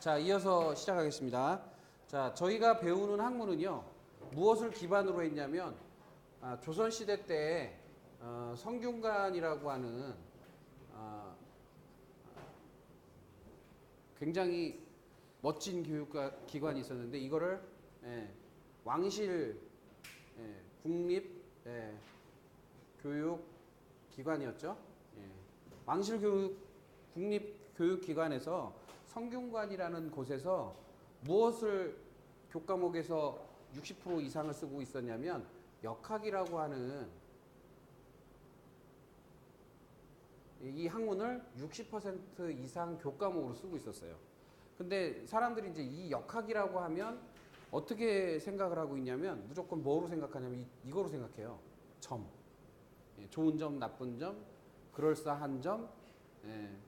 자, 이어서 시작하겠습니다. 자, 저희가 배우는 학문은요, 무엇을 기반으로 했냐면, 조선시대 때 성균관이라고 하는 굉장히 멋진 교육기관이 있었는데, 이거를 왕실 국립 교육기관이었죠. 왕실 국립교육기관에서 성균관이라는 곳에서 무엇을 교과목에서 60% 이상을 쓰고 있었냐면 역학이라고 하는 이 학문을 60% 이상 교과목으로 쓰고 있었어요. 근데 사람들이 이제 이 역학이라고 하면 어떻게 생각을 하고 있냐면 무조건 뭐로 생각하냐면 이거로 생각해요. 점. 좋은 점, 나쁜 점, 그럴싸한 점,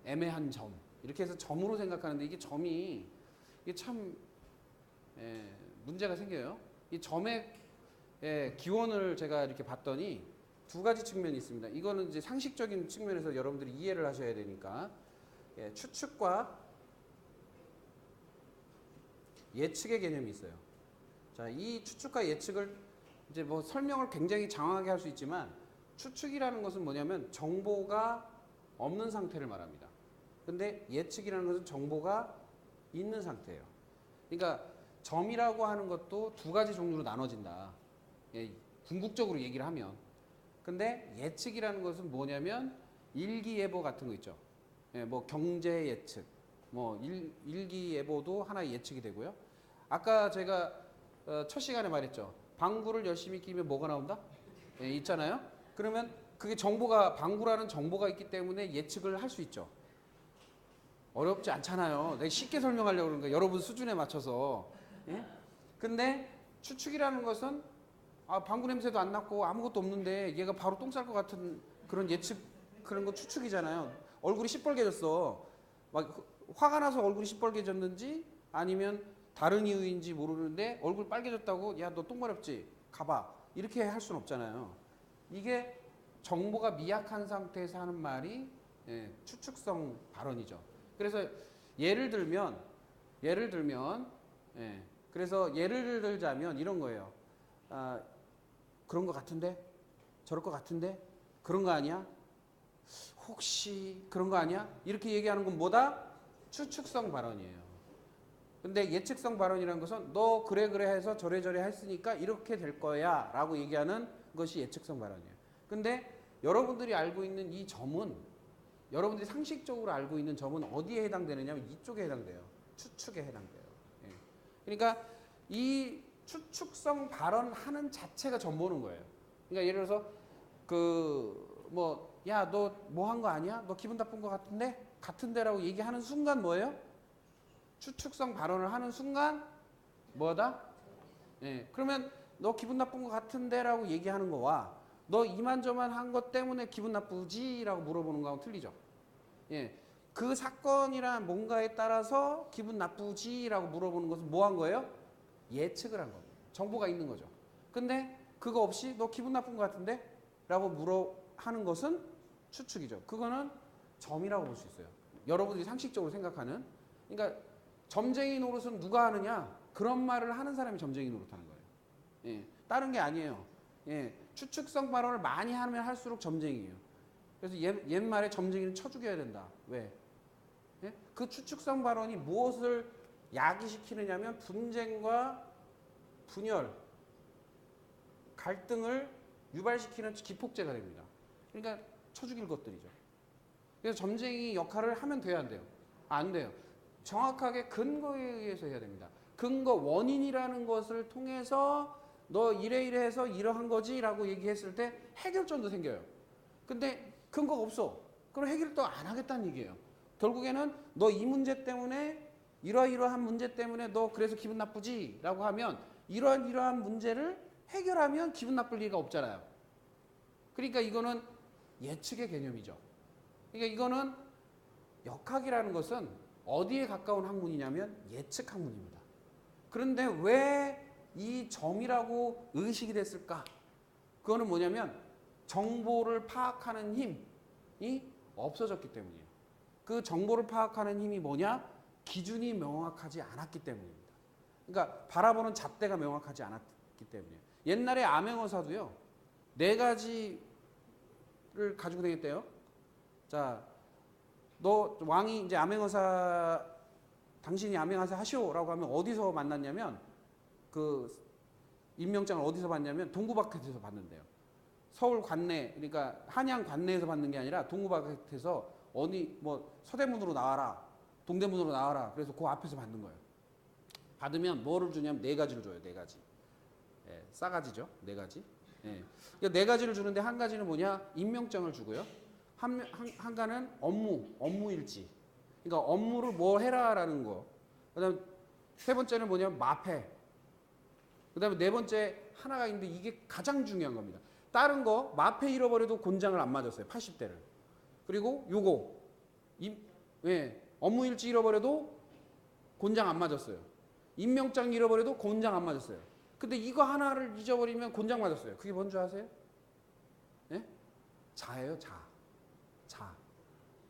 애매한 점. 이렇게 해서 점으로 생각하는데 이게 참 문제가 생겨요. 이 점의 기원을 제가 이렇게 봤더니 두 가지 측면이 있습니다. 이거는 이제 상식적인 측면에서 여러분들이 이해를 하셔야 되니까 추측과 예측의 개념이 있어요. 자, 이 추측과 예측을 이제 뭐 설명을 굉장히 장황하게 할 수 있지만 추측이라는 것은 뭐냐면 정보가 없는 상태를 말합니다. 근데 예측이라는 것은 정보가 있는 상태예요. 그러니까 점이라고 하는 것도 두 가지 종류로 나눠진다. 궁극적으로 얘기를 하면. 근데 예측이라는 것은 뭐냐면 일기예보 같은 거 있죠. 뭐 경제 예측, 뭐 일기예보도 하나의 예측이 되고요. 아까 제가 첫 시간에 말했죠. 방구를 열심히 끼면 뭐가 나온다? 있잖아요. 그러면 그게 방구라는 정보가 있기 때문에 예측을 할 수 있죠. 어렵지 않잖아요. 내가 쉽게 설명하려고 그러는 거예요. 여러분 수준에 맞춰서. 예? 근데 추측이라는 것은 방구 냄새도 안 났고 아무것도 없는데 얘가 바로 똥 쌀 것 같은 그런 예측, 그런 거 추측이잖아요. 얼굴이 시뻘개졌어. 막 화가 나서 얼굴이 시뻘개졌는지 아니면 다른 이유인지 모르는데 얼굴 빨개졌다고 야, 너 똥 마렵지? 가봐. 이렇게 할 수는 없잖아요. 이게 정보가 미약한 상태에서 하는 말이 추측성 발언이죠. 그래서 예를 들면 그래서 예를 들자면 이런 거예요. 그런 거 같은데? 저럴 거 같은데? 그런 거 아니야? 혹시 그런 거 아니야? 이렇게 얘기하는 건 뭐다? 추측성 발언이에요. 근데 예측성 발언이라는 것은 너 그래 해서 저래 했으니까 이렇게 될 거야 라고 얘기하는 것이 예측성 발언이에요. 근데 여러분들이 알고 있는 이 점은, 여러분들이 상식적으로 알고 있는 점은 어디에 해당되느냐면 이쪽에 해당돼요. 추측에 해당돼요. 그러니까 이 추측성 발언하는 자체가 점보는 거예요. 그러니까 예를 들어서 야, 너 뭐 한 거 아니야? 너 기분 나쁜 거 같은데? 같은데라고 얘기하는 순간 뭐예요? 추측성 발언을 하는 순간 뭐다? 그러면 너 기분 나쁜 거 같은데라고 얘기하는 거와 너 이만저만 한 것 때문에 기분 나쁘지라고 물어보는 거하고 틀리죠. 그 사건이란 뭔가에 따라서 기분 나쁘지라고 물어보는 것은 뭐 한 거예요? 예측을 한 겁니다. 정보가 있는 거죠. 근데 그거 없이 너 기분 나쁜 것 같은데? 라고 하는 것은 추측이죠. 그거는 점이라고 볼 수 있어요. 여러분들이 상식적으로 생각하는. 그러니까 점쟁이 노릇은 누가 하느냐? 그런 말을 하는 사람이 점쟁이 노릇하는 거예요. 다른 게 아니에요. 추측성 발언을 많이 하면 할수록 점쟁이에요. 그래서 옛말에 점쟁이는 쳐 죽여야 된다. 왜? 그 추측성 발언이 무엇을 야기시키느냐면 분쟁과 분열, 갈등을 유발시키는 기폭제가 됩니다. 그러니까 쳐 죽일 것들이죠. 그래서 점쟁이 역할을 하면 돼요, 안 돼요? 안 돼요. 정확하게 근거에 의해서 해야 됩니다. 근거, 원인이라는 것을 통해서 너 이래 해서 이러한 거지 라고 얘기했을 때 해결점도 생겨요. 근데 근거가 없어. 그럼 해결도 안 하겠다는 얘기예요. 결국에는 너 이 문제 때문에 이러한 문제 때문에 너 그래서 기분 나쁘지? 라고 하면 이러한 문제를 해결하면 기분 나쁠 리가 없잖아요. 그러니까 이거는 예측의 개념이죠. 그러니까 이거는 역학이라는 것은 어디에 가까운 학문이냐면 예측 학문입니다. 그런데 왜 이 점이라고 의식이 됐을까? 그거는 뭐냐면 정보를 파악하는 힘이 없어졌기 때문이에요. 그 정보를 파악하는 힘이 뭐냐? 기준이 명확하지 않았기 때문입니다. 그러니까 바라보는 잣대가 명확하지 않았기 때문이에요. 옛날에 암행어사도요. 4가지를 가지고 다녔대요. 자, 너 왕이 이제 암행어사 당신이 암행어사 하시오라고 하면 어디서 만났냐면 그 임명장을 어디서 받냐면 동구박het에서 받는데요. 서울 관내 그러니까 한양 관내에서 받는 게 아니라 동구박het에서 어디 뭐 서대문으로 나와라, 동대문으로 나와라. 그래서 그 앞에서 받는 거예요. 받으면 뭐를 주냐면 4가지를 줘요. 4가지. 예, 싸가지죠. 4가지. 예. 그러니까 4가지를 주는데 한 가지는 뭐냐? 임명장을 주고요. 한 가는 업무 일지. 그러니까 업무를 뭐 해라라는 거. 그다음 세 번째는 뭐냐면 마패. 그다음에 4번째 하나가 있는데 이게 가장 중요한 겁니다. 다른 거 마패 잃어버려도 곤장을 안 맞았어요. 80대를. 그리고 요거 업무 일지 잃어버려도 곤장 안 맞았어요. 임명장 잃어버려도 곤장 안 맞았어요. 근데 이거 하나를 잊어버리면 곤장 맞았어요. 그게 뭔지 아세요? 예? 자예요, 자. 자.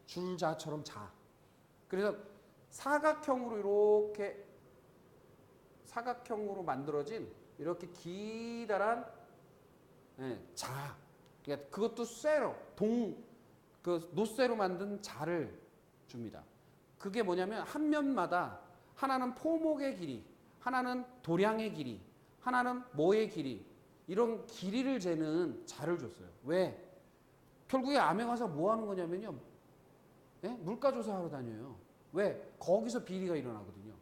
줄자처럼 자. 그래서 사각형으로 만들어진 이렇게 기다란 자. 그러니까 그것도 쇠로 그 노쇠로 만든 자를 줍니다. 그게 뭐냐면 한 면마다 하나는 포목의 길이, 하나는 도량의 길이, 하나는 모의 길이 이런 길이를 재는 자를 줬어요. 왜? 결국에 암행어사 뭐 하는 거냐면요. 물가조사하러 다녀요. 왜? 거기서 비리가 일어나거든요.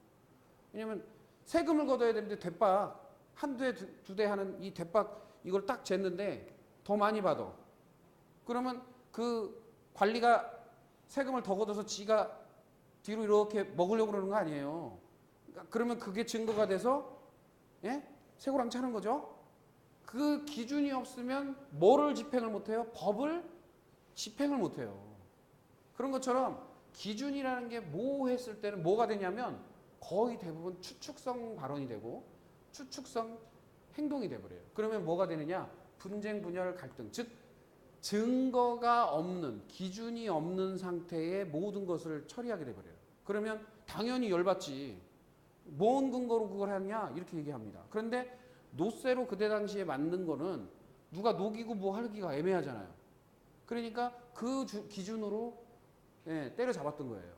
왜냐면 세금을 걷어야 되는데 대박 한 대, 2대 하는 이 대박 이걸 딱 쟀는데 더 많이 받아. 그러면 그 관리가 세금을 더 걷어서 지가 뒤로 이렇게 먹으려고 그러는 거 아니에요. 그러면 그게 증거가 돼서 쇠고랑 차는 거죠. 그 기준이 없으면 뭐를 집행을 못해요? 법을 집행을 못해요. 그런 것처럼 기준이라는 게 모호했을 때는 뭐가 되냐면 거의 대부분 추측성 발언이 되고 추측성 행동이 돼버려요. 그러면 뭐가 되느냐? 분쟁, 분열, 갈등. 즉 증거가 없는, 기준이 없는 상태의 모든 것을 처리하게 돼버려요. 그러면 당연히 열받지. 뭔 근거로 그걸 하느냐? 이렇게 얘기합니다. 그런데 노쇠로 그때 당시에 만든 거는 누가 녹이고 뭐 하기가 애매하잖아요. 그러니까 그 기준으로 때려잡았던 거예요.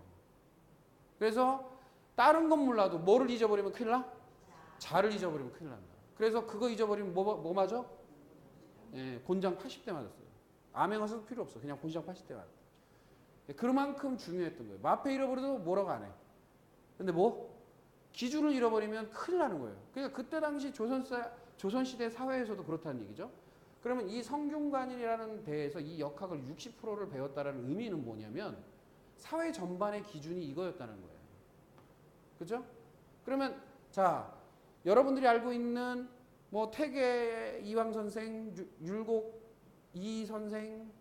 그래서 다른 건 몰라도 뭐를 잊어버리면 큰일 나? 자를 잊어버리면 큰일 난다. 그래서 그거 잊어버리면 뭐 맞아? 곤장 80대 맞았어요. 암행어사도 필요 없어. 그냥 곤장 80대 맞았다. 그만큼 중요했던 거예요. 마패 잃어버려도 뭐라고 안 해. 근데 기준을 잃어버리면 큰일 나는 거예요. 그러니까 그때 당시 조선시대 사회에서도 그렇다는 얘기죠. 그러면 이 성균관이라는 데에서 이 역학을 60%를 배웠다는 의미는 뭐냐면 사회 전반의 기준이 이거였다는 거예요. 그죠? 그러면 자, 여러분들이 알고 있는 뭐 태계 이황 선생, 율곡 이 선생,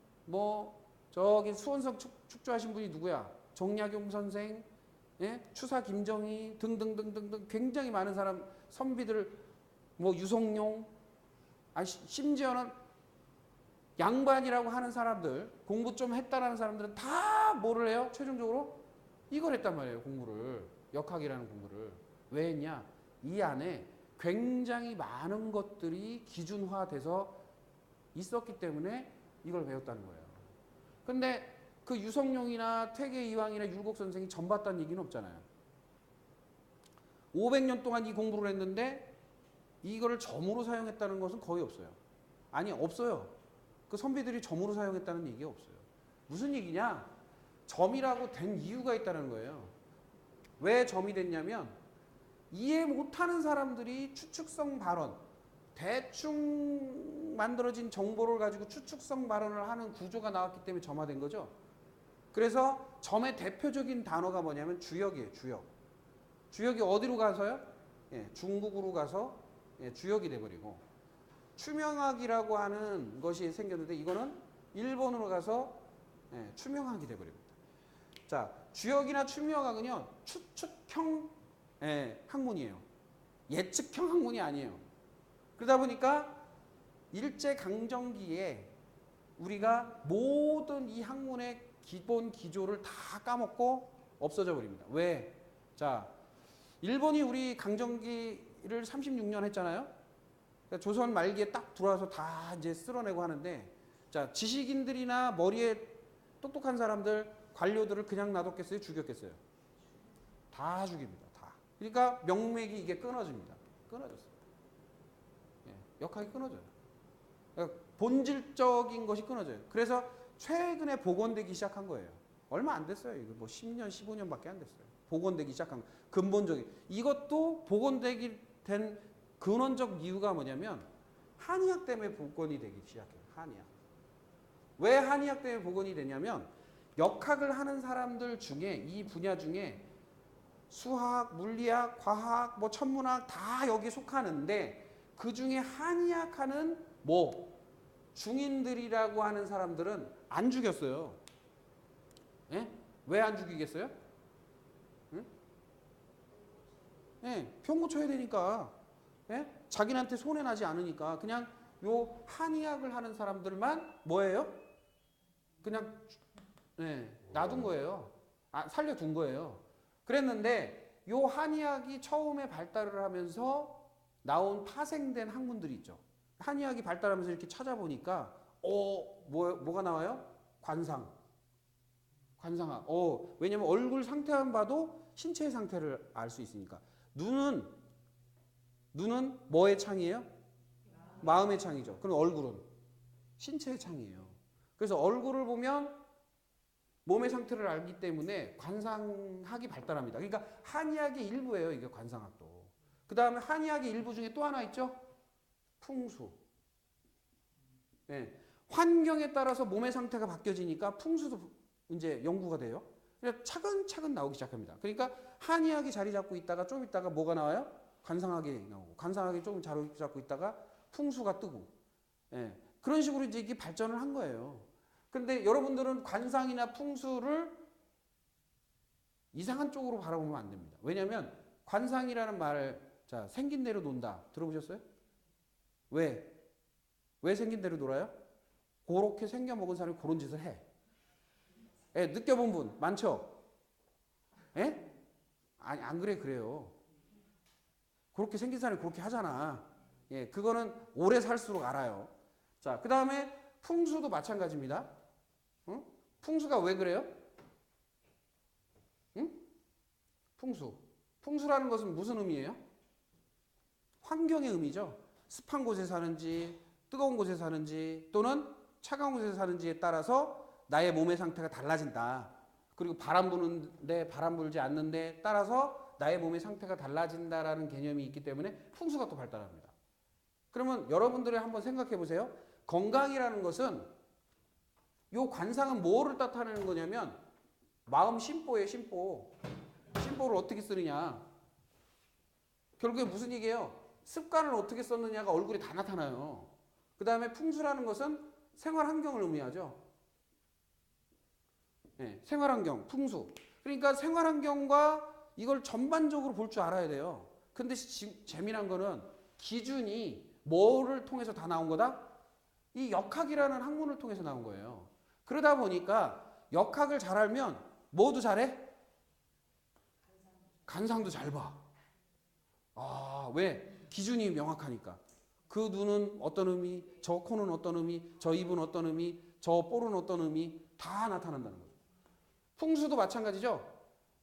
저기 수원성 축조하신 분이 누구야? 정약용 선생, 추사 김정희 등등등등등 굉장히 많은 사람 선비들 유성룡 심지어는 양반이라고 하는 사람들 공부 좀 했다라는 사람들은 다 뭐를 해요? 최종적으로 이걸 했단 말이에요. 공부를 역학이라는 공부를 왜 했냐? 이 안에 굉장히 많은 것들이 기준화돼서 있었기 때문에 이걸 배웠다는 거예요. 근데 그 유성룡이나 퇴계 이황이나 율곡 선생이 전 봤다는 얘기는 없잖아요. 500년 동안 이 공부를 했는데 이거를 점으로 사용했다는 것은 거의 없어요. 아니 없어요. 그 선비들이 점으로 사용했다는 얘기가 없어요. 무슨 얘기냐? 점이라고 된 이유가 있다는 거예요. 왜 점이 됐냐면 이해 못하는 사람들이 추측성 발언, 대충 만들어진 정보를 가지고 추측성 발언을 하는 구조가 나왔기 때문에 점화된 거죠. 그래서 점의 대표적인 단어가 뭐냐면 주역이에요. 주역. 주역이 어디로 가서요? 중국으로 가서 주역이 돼버리고 추명학이라고 하는 것이 생겼는데 이거는 일본으로 가서 추명학이 돼버립니다. 자, 주역이나 추명학은요 추측형 학문이에요. 예측형 학문이 아니에요. 그러다 보니까 일제강점기에 우리가 모든 이 학문의 기본 기조를 다 까먹고 없어져 버립니다. 왜? 자, 일본이 우리 강점기를 36년 했잖아요. 그러니까 조선 말기에 딱 들어와서 다 이제 쓸어내고 하는데, 자, 지식인들이나 머리에 똑똑한 사람들, 관료들을 그냥 놔뒀겠어요? 죽였겠어요? 다 죽입니다. 다. 그러니까 명맥이 이게 끊어집니다. 끊어졌어요. 예, 역학이 끊어져요. 그러니까 본질적인 것이 끊어져요. 그래서 최근에 복원되기 시작한 거예요. 얼마 안 됐어요. 이거 뭐 10년, 15년밖에 안 됐어요. 복원되기 시작한 거. 근본적인. 이것도 복원되기 된 근원적 이유가 뭐냐면 한의학 때문에 복원이 되기 시작해요. 한의학. 왜 한의학 때문에 복원이 되냐면 역학을 하는 사람들 중에 이 분야 중에 수학, 물리학, 과학, 뭐 천문학 다 여기 속하는데 그 중에 한의학 하는 뭐 중인들이라고 하는 사람들은 안 죽였어요. 예? 왜 안 죽이겠어요? 응? 예, 평고 쳐야 되니까. 예? 자기한테 손해 나지 않으니까 그냥 요 한의학을 하는 사람들만 뭐예요? 그냥 예, 놔둔 거예요. 아, 살려둔 거예요. 그랬는데 요 한의학이 처음에 발달을 하면서 나온 파생된 학문들이 있죠. 한의학이 발달하면서 이렇게 찾아보니까 뭐가 나와요? 관상학. 왜냐면 얼굴 상태만 봐도 신체의 상태를 알 수 있으니까. 눈은 뭐의 창이에요? 마음의 창이죠. 그럼 얼굴은 신체의 창이에요. 그래서 얼굴을 보면 몸의 상태를 알기 때문에 관상학이 발달합니다. 그러니까 한의학의 일부예요. 이게 관상학도. 그 다음에 한의학의 일부 중에 또 하나 있죠. 풍수. 예. 환경에 따라서 몸의 상태가 바뀌어지니까 풍수도 이제 연구가 돼요. 그래서 차근차근 나오기 시작합니다. 그러니까 한의학이 자리 잡고 있다가 좀 있다가 뭐가 나와요? 관상학이 나오고 관상학이 조금 자리 잡고 있다가 풍수가 뜨고 예. 그런 식으로 이제 이게 발전을 한 거예요. 근데 여러분들은 관상이나 풍수를 이상한 쪽으로 바라보면 안 됩니다. 왜냐하면 관상이라는 말, 자, 생긴 대로 논다. 들어보셨어요? 왜 생긴 대로 놀아요? 그렇게 생겨 먹은 사람이 그런 짓을 해. 예, 느껴본 분 많죠? 예? 아니, 안 그래요. 그렇게 생긴 사람이 그렇게 하잖아. 예, 그거는 오래 살수록 알아요. 자, 그 다음에 풍수도 마찬가지입니다. 응? 풍수가 왜 그래요? 응? 풍수라는 것은 무슨 의미예요? 환경의 의미죠. 습한 곳에 사는지 뜨거운 곳에 사는지 또는 차가운 곳에 사는지에 따라서 나의 몸의 상태가 달라진다. 그리고 바람 부는데 바람 불지 않는데 따라서 나의 몸의 상태가 달라진다라는 개념이 있기 때문에 풍수가 또 발달합니다. 그러면 여러분들이 한번 생각해 보세요. 건강이라는 것은 요 관상은 뭐를 나타내는 거냐면 마음 심보예요. 심보를 어떻게 쓰느냐. 결국에 무슨 얘기예요? 습관을 어떻게 썼느냐가 얼굴에 다 나타나요. 그 다음에 풍수라는 것은 생활 환경을 의미하죠. 네, 생활 환경, 풍수. 그러니까 생활 환경과 이걸 전반적으로 볼 줄 알아야 돼요. 근데 재미난 거는 기준이 뭐를 통해서 다 나온 거다? 이 역학이라는 학문을 통해서 나온 거예요. 그러다 보니까 역학을 잘 알면 뭐도 잘해? 관상도 잘 봐. 아, 왜? 기준이 명확하니까. 그 눈은 어떤 의미, 저 코는 어떤 의미, 저 입은 어떤 의미, 저 볼은 어떤 의미 다 나타난다는 거죠. 풍수도 마찬가지죠.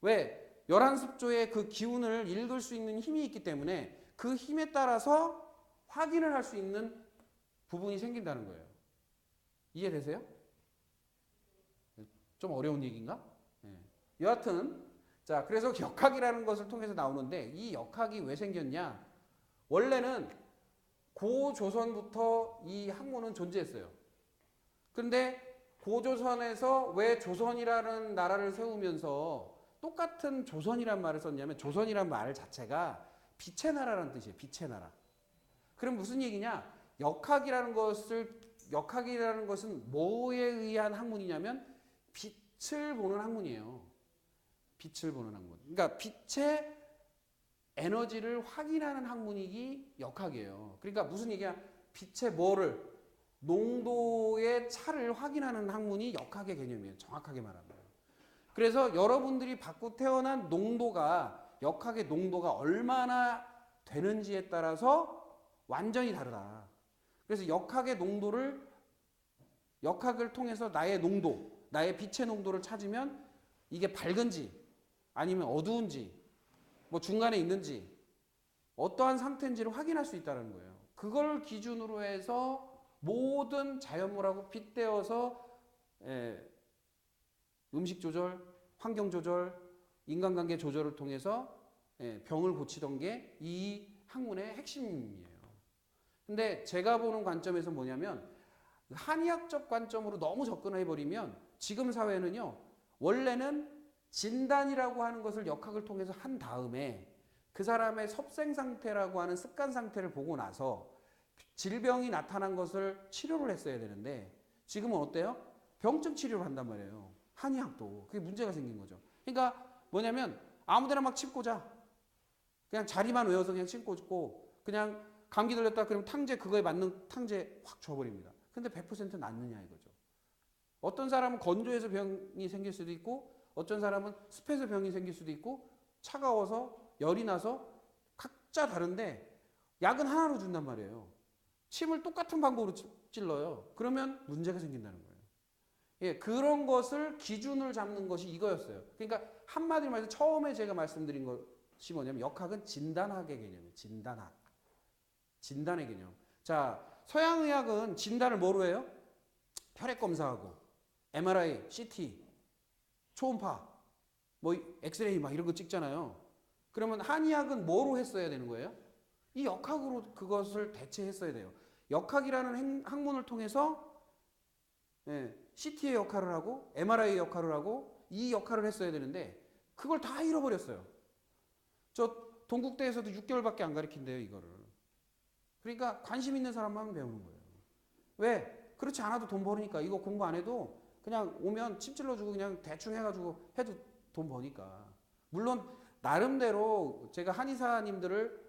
왜? 11습조의 그 기운을 읽을 수 있는 힘이 있기 때문에 그 힘에 따라서 확인을 할 수 있는 부분이 생긴다는 거예요. 이해되세요? 좀 어려운 얘기인가? 네. 여하튼 자, 그래서 역학이라는 것을 통해서 나오는데 이 역학이 왜 생겼냐? 원래는 고조선부터 이 학문은 존재했어요. 그런데 고조선에서 왜 조선이라는 나라를 세우면서 똑같은 조선이란 말을 썼냐면 조선이란 말 자체가 빛의 나라라는 뜻이에요. 빛의 나라. 그럼 무슨 얘기냐? 역학이라는 것은 뭐에 의한 학문이냐면 빛을 보는 학문이에요. 빛을 보는 학문. 그러니까 빛의 에너지를 확인하는 학문이기 역학이에요. 그러니까 무슨 얘기야? 빛의 뭐를? 농도의 차를 확인하는 학문이 역학의 개념이에요. 정확하게 말하면. 그래서 여러분들이 받고 태어난 농도가 역학의 농도가 얼마나 되는지에 따라서 완전히 다르다. 그래서 역학을 통해서 나의 농도, 나의 빛의 농도를 찾으면 이게 밝은지 아니면 어두운지 뭐 중간에 있는지 어떠한 상태인지를 확인할 수 있다는 거예요. 그걸 기준으로 해서 모든 자연물하고 빗대어서 음식 조절, 환경 조절, 인간관계 조절을 통해서 병을 고치던 게 이 학문의 핵심이에요. 근데 제가 보는 관점에서 뭐냐면 한의학적 관점으로 너무 접근해 버리면 지금 사회는요, 원래는 진단이라고 하는 것을 역학을 통해서 한 다음에 그 사람의 섭생 상태라고 하는 습관 상태를 보고 나서 질병이 나타난 것을 치료를 했어야 되는데 지금은 어때요? 병증 치료를 한단 말이에요. 한의학도. 그게 문제가 생긴 거죠. 그러니까 뭐냐면 아무데나 막 칩고 자. 그냥 자리만 외워서 그냥 칩고 있고 그냥 감기 걸렸다 그러면 탕제 그거에 맞는 탕제 확 줘버립니다. 근데 100% 낫느냐 이거죠. 어떤 사람은 건조해서 병이 생길 수도 있고 어떤 사람은 습해서 병이 생길 수도 있고 차가워서 열이 나서 각자 다른데 약은 하나로 준단 말이에요. 침을 똑같은 방법으로 찔러요. 그러면 문제가 생긴다는 거예요. 예, 그런 것을 기준을 잡는 것이 이거였어요. 그러니까 한마디로 말해서 처음에 제가 말씀드린 것이 뭐냐면 역학은 진단학의 개념이에요. 진단의 개념. 자, 서양의학은 진단을 뭐로 해요? 혈액 검사하고 MRI, CT, 초음파, 뭐 엑스레이 막 이런 거 찍잖아요. 그러면 한의학은 뭐로 했어야 되는 거예요? 이 역학으로 그것을 대체했어야 돼요. 역학이라는 학문을 통해서 CT의 역할을 하고 MRI의 역할을 하고 이 역할을 했어야 되는데 그걸 다 잃어버렸어요. 저 동국대에서도 6개월밖에 안 가르친대요, 이거를. 그러니까 관심 있는 사람만 배우는 거예요. 왜? 그렇지 않아도 돈 버니까. 이거 공부 안 해도 그냥 오면 침 찔러주고 그냥 대충 해가지고 해도 돈 버니까. 물론 나름대로 제가 한의사님들을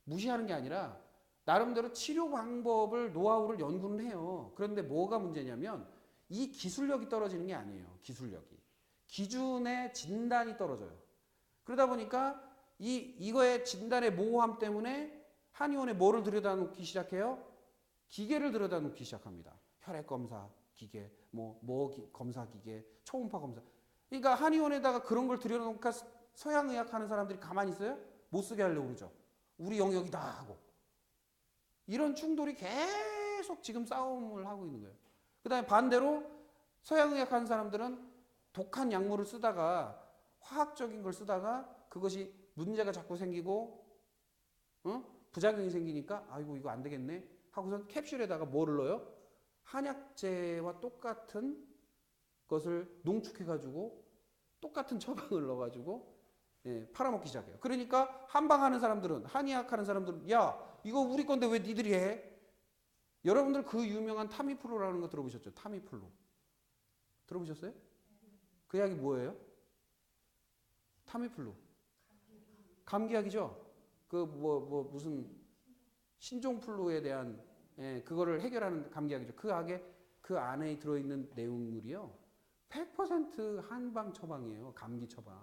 무시하는 게 아니라 나름대로 치료 방법을 노하우를 연구는 해요. 그런데 뭐가 문제냐면 이 기술력이 떨어지는 게 아니에요. 기술력이. 기준의 진단이 떨어져요. 그러다 보니까 이거의 진단의 모호함 때문에 한의원에 뭐를 들여다놓기 시작해요? 기계를 들여다놓기 시작합니다. 혈액 검사 기계, 검사 기계, 초음파 검사. 그러니까 한의원에다가 그런 걸 들여놓으니까 서양의학 하는 사람들이 가만히 있어요? 못 쓰게 하려고 그러죠. 우리 영역이다 하고. 이런 충돌이 계속 지금 싸움을 하고 있는 거예요. 그 다음에 반대로 서양의학 하는 사람들은 독한 약물을 쓰다가 화학적인 걸 쓰다가 그것이 문제가 자꾸 생기고 부작용이 생기니까 아이고 이거 안 되겠네 하고선 캡슐에다가 뭐를 넣어요? 한약재와 똑같은 것을 농축해가지고 똑같은 처방을 넣어가지고 팔아먹기 시작해요. 그러니까 한방하는 사람들은 한의학 하는 사람들은 야 이거 우리 건데 왜 니들이 해? 여러분들 그 유명한 타미플루라는 거 들어보셨죠? 타미플루 들어보셨어요? 그 약이 뭐예요? 타미플루 감기약이죠. 그 무슨 신종플루에 대한 그거를 해결하는 감기약이죠. 그 안에 들어있는 내용물이요 100% 한방 처방이에요. 감기 처방,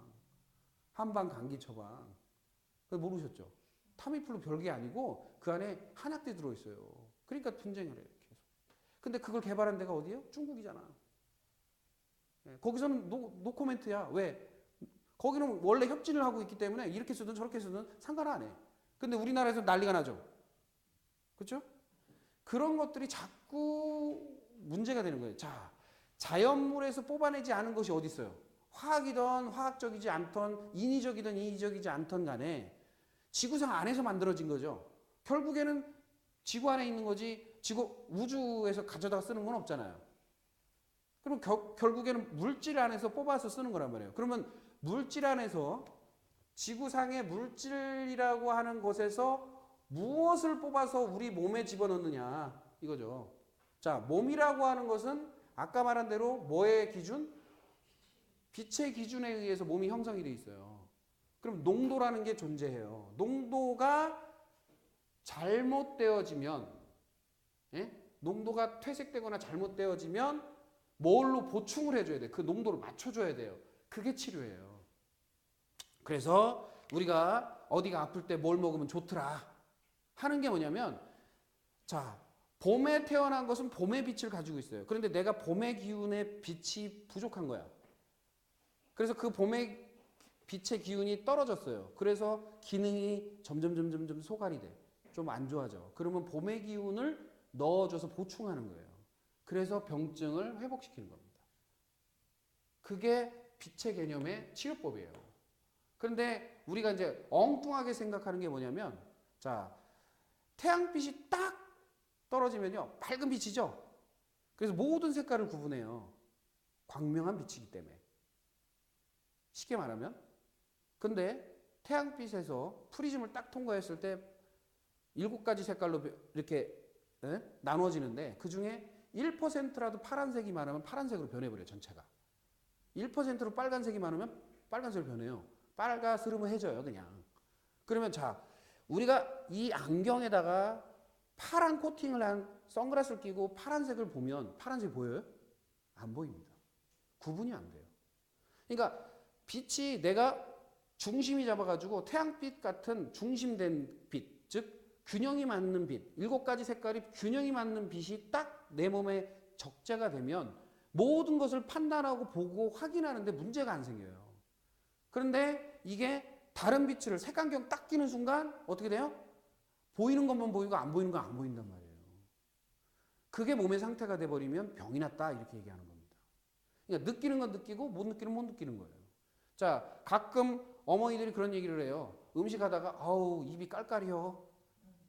한방 감기 처방. 모르셨죠? 타미플루 별게 아니고 그 안에 한약재 들어있어요. 그러니까 분쟁을 해요. 계속. 근데 그걸 개발한 데가 어디예요? 중국이잖아. 거기서는 노코멘트야. 왜? 거기는 원래 협진을 하고 있기 때문에 이렇게 쓰든 저렇게 쓰든 상관 안 해. 근데 우리나라에서 난리가 나죠. 그렇죠? 그런 것들이 자꾸 문제가 되는 거예요. 자, 자연물에서 뽑아내지 않은 것이 어디 있어요? 화학이든 화학적이지 않던 인위적이든 인위적이지 않던 간에 지구상 안에서 만들어진 거죠. 결국에는 지구 안에 있는 거지 우주에서 가져다가 쓰는 건 없잖아요. 그럼 결국에는 물질 안에서 뽑아서 쓰는 거란 말이에요. 그러면 물질 안에서 지구상의 물질이라고 하는 것에서 무엇을 뽑아서 우리 몸에 집어넣느냐 이거죠. 자, 몸이라고 하는 것은 아까 말한 대로 뭐의 기준? 빛의 기준에 의해서 몸이 형성이 돼 있어요. 그럼 농도라는 게 존재해요. 농도가 잘못되어지면 농도가 퇴색되거나 잘못되어지면 뭘로 보충을 해줘야 돼. 그 농도를 맞춰줘야 돼요. 그게 치료예요. 그래서 우리가 어디가 아플 때 뭘 먹으면 좋더라 하는 게 뭐냐면, 자, 봄에 태어난 것은 봄의 빛을 가지고 있어요. 그런데 내가 봄의 기운의 빛이 부족한 거야. 그래서 그 봄의 빛의 기운이 떨어졌어요. 그래서 기능이 점점 소갈이 돼. 좀 안 좋아져. 그러면 봄의 기운을 넣어줘서 보충하는 거예요. 그래서 병증을 회복시키는 겁니다. 그게 빛의 개념의 치료법이에요. 그런데 우리가 이제 엉뚱하게 생각하는 게 뭐냐면, 자, 태양빛이 딱 떨어지면요, 밝은 빛이죠? 그래서 모든 색깔을 구분해요. 광명한 빛이기 때문에. 쉽게 말하면. 근데 태양빛에서 프리즘을 딱 통과했을 때 7가지 색깔로 이렇게 나눠지는데, 그 중에 1%라도 파란색이 많으면 파란색으로 변해버려요, 전체가. 1%로 빨간색이 많으면 빨간색으로 변해요. 빨가스름은 해져요, 그냥. 그러면 자, 우리가 이 안경에다가 파란 코팅을 한 선글라스를 끼고 파란색을 보면 파란색이 보여요? 안 보입니다. 구분이 안 돼요. 그러니까 빛이 내가 중심이 잡아가지고 태양빛 같은 중심된 빛, 즉 균형이 맞는 빛, 7가지 색깔이 균형이 맞는 빛이 딱 내 몸에 적재가 되면 모든 것을 판단하고 보고 확인하는데 문제가 안 생겨요. 그런데 이게 다른 빛을 색안경 딱 끼는 순간 어떻게 돼요? 보이는 것만 보이고 안 보이는 건 안 보인단 말이에요. 그게 몸의 상태가 돼버리면 병이 났다 이렇게 얘기하는 겁니다. 그러니까 느끼는 건 느끼고 못 느끼는 건 못 느끼는 거예요. 자, 가끔 어머니들이 그런 얘기를 해요. 음식하다가 아우 입이 깔깔이요.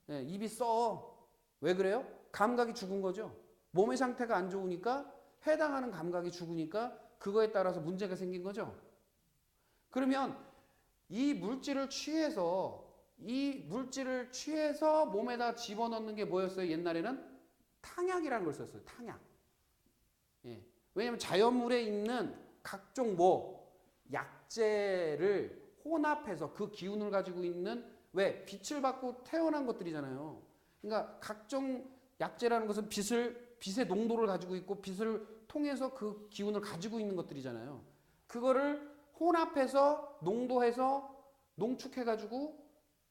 네, 입이 써. 왜 그래요? 감각이 죽은 거죠. 몸의 상태가 안 좋으니까 해당하는 감각이 죽으니까 그거에 따라서 문제가 생긴 거죠. 그러면 이 물질을 취해서 몸에다 집어넣는 게 뭐였어요? 옛날에는 탕약이라는 걸 썼어요. 탕약. 예. 왜냐하면 자연물에 있는 각종 약재를 혼합해서 그 기운을 가지고 있는, 왜? 빛을 받고 태어난 것들이잖아요. 그러니까 각종 약재라는 것은 빛의 농도를 가지고 있고 빛을 통해서 그 기운을 가지고 있는 것들이잖아요. 그거를 혼합해서 농도해서 농축해가지고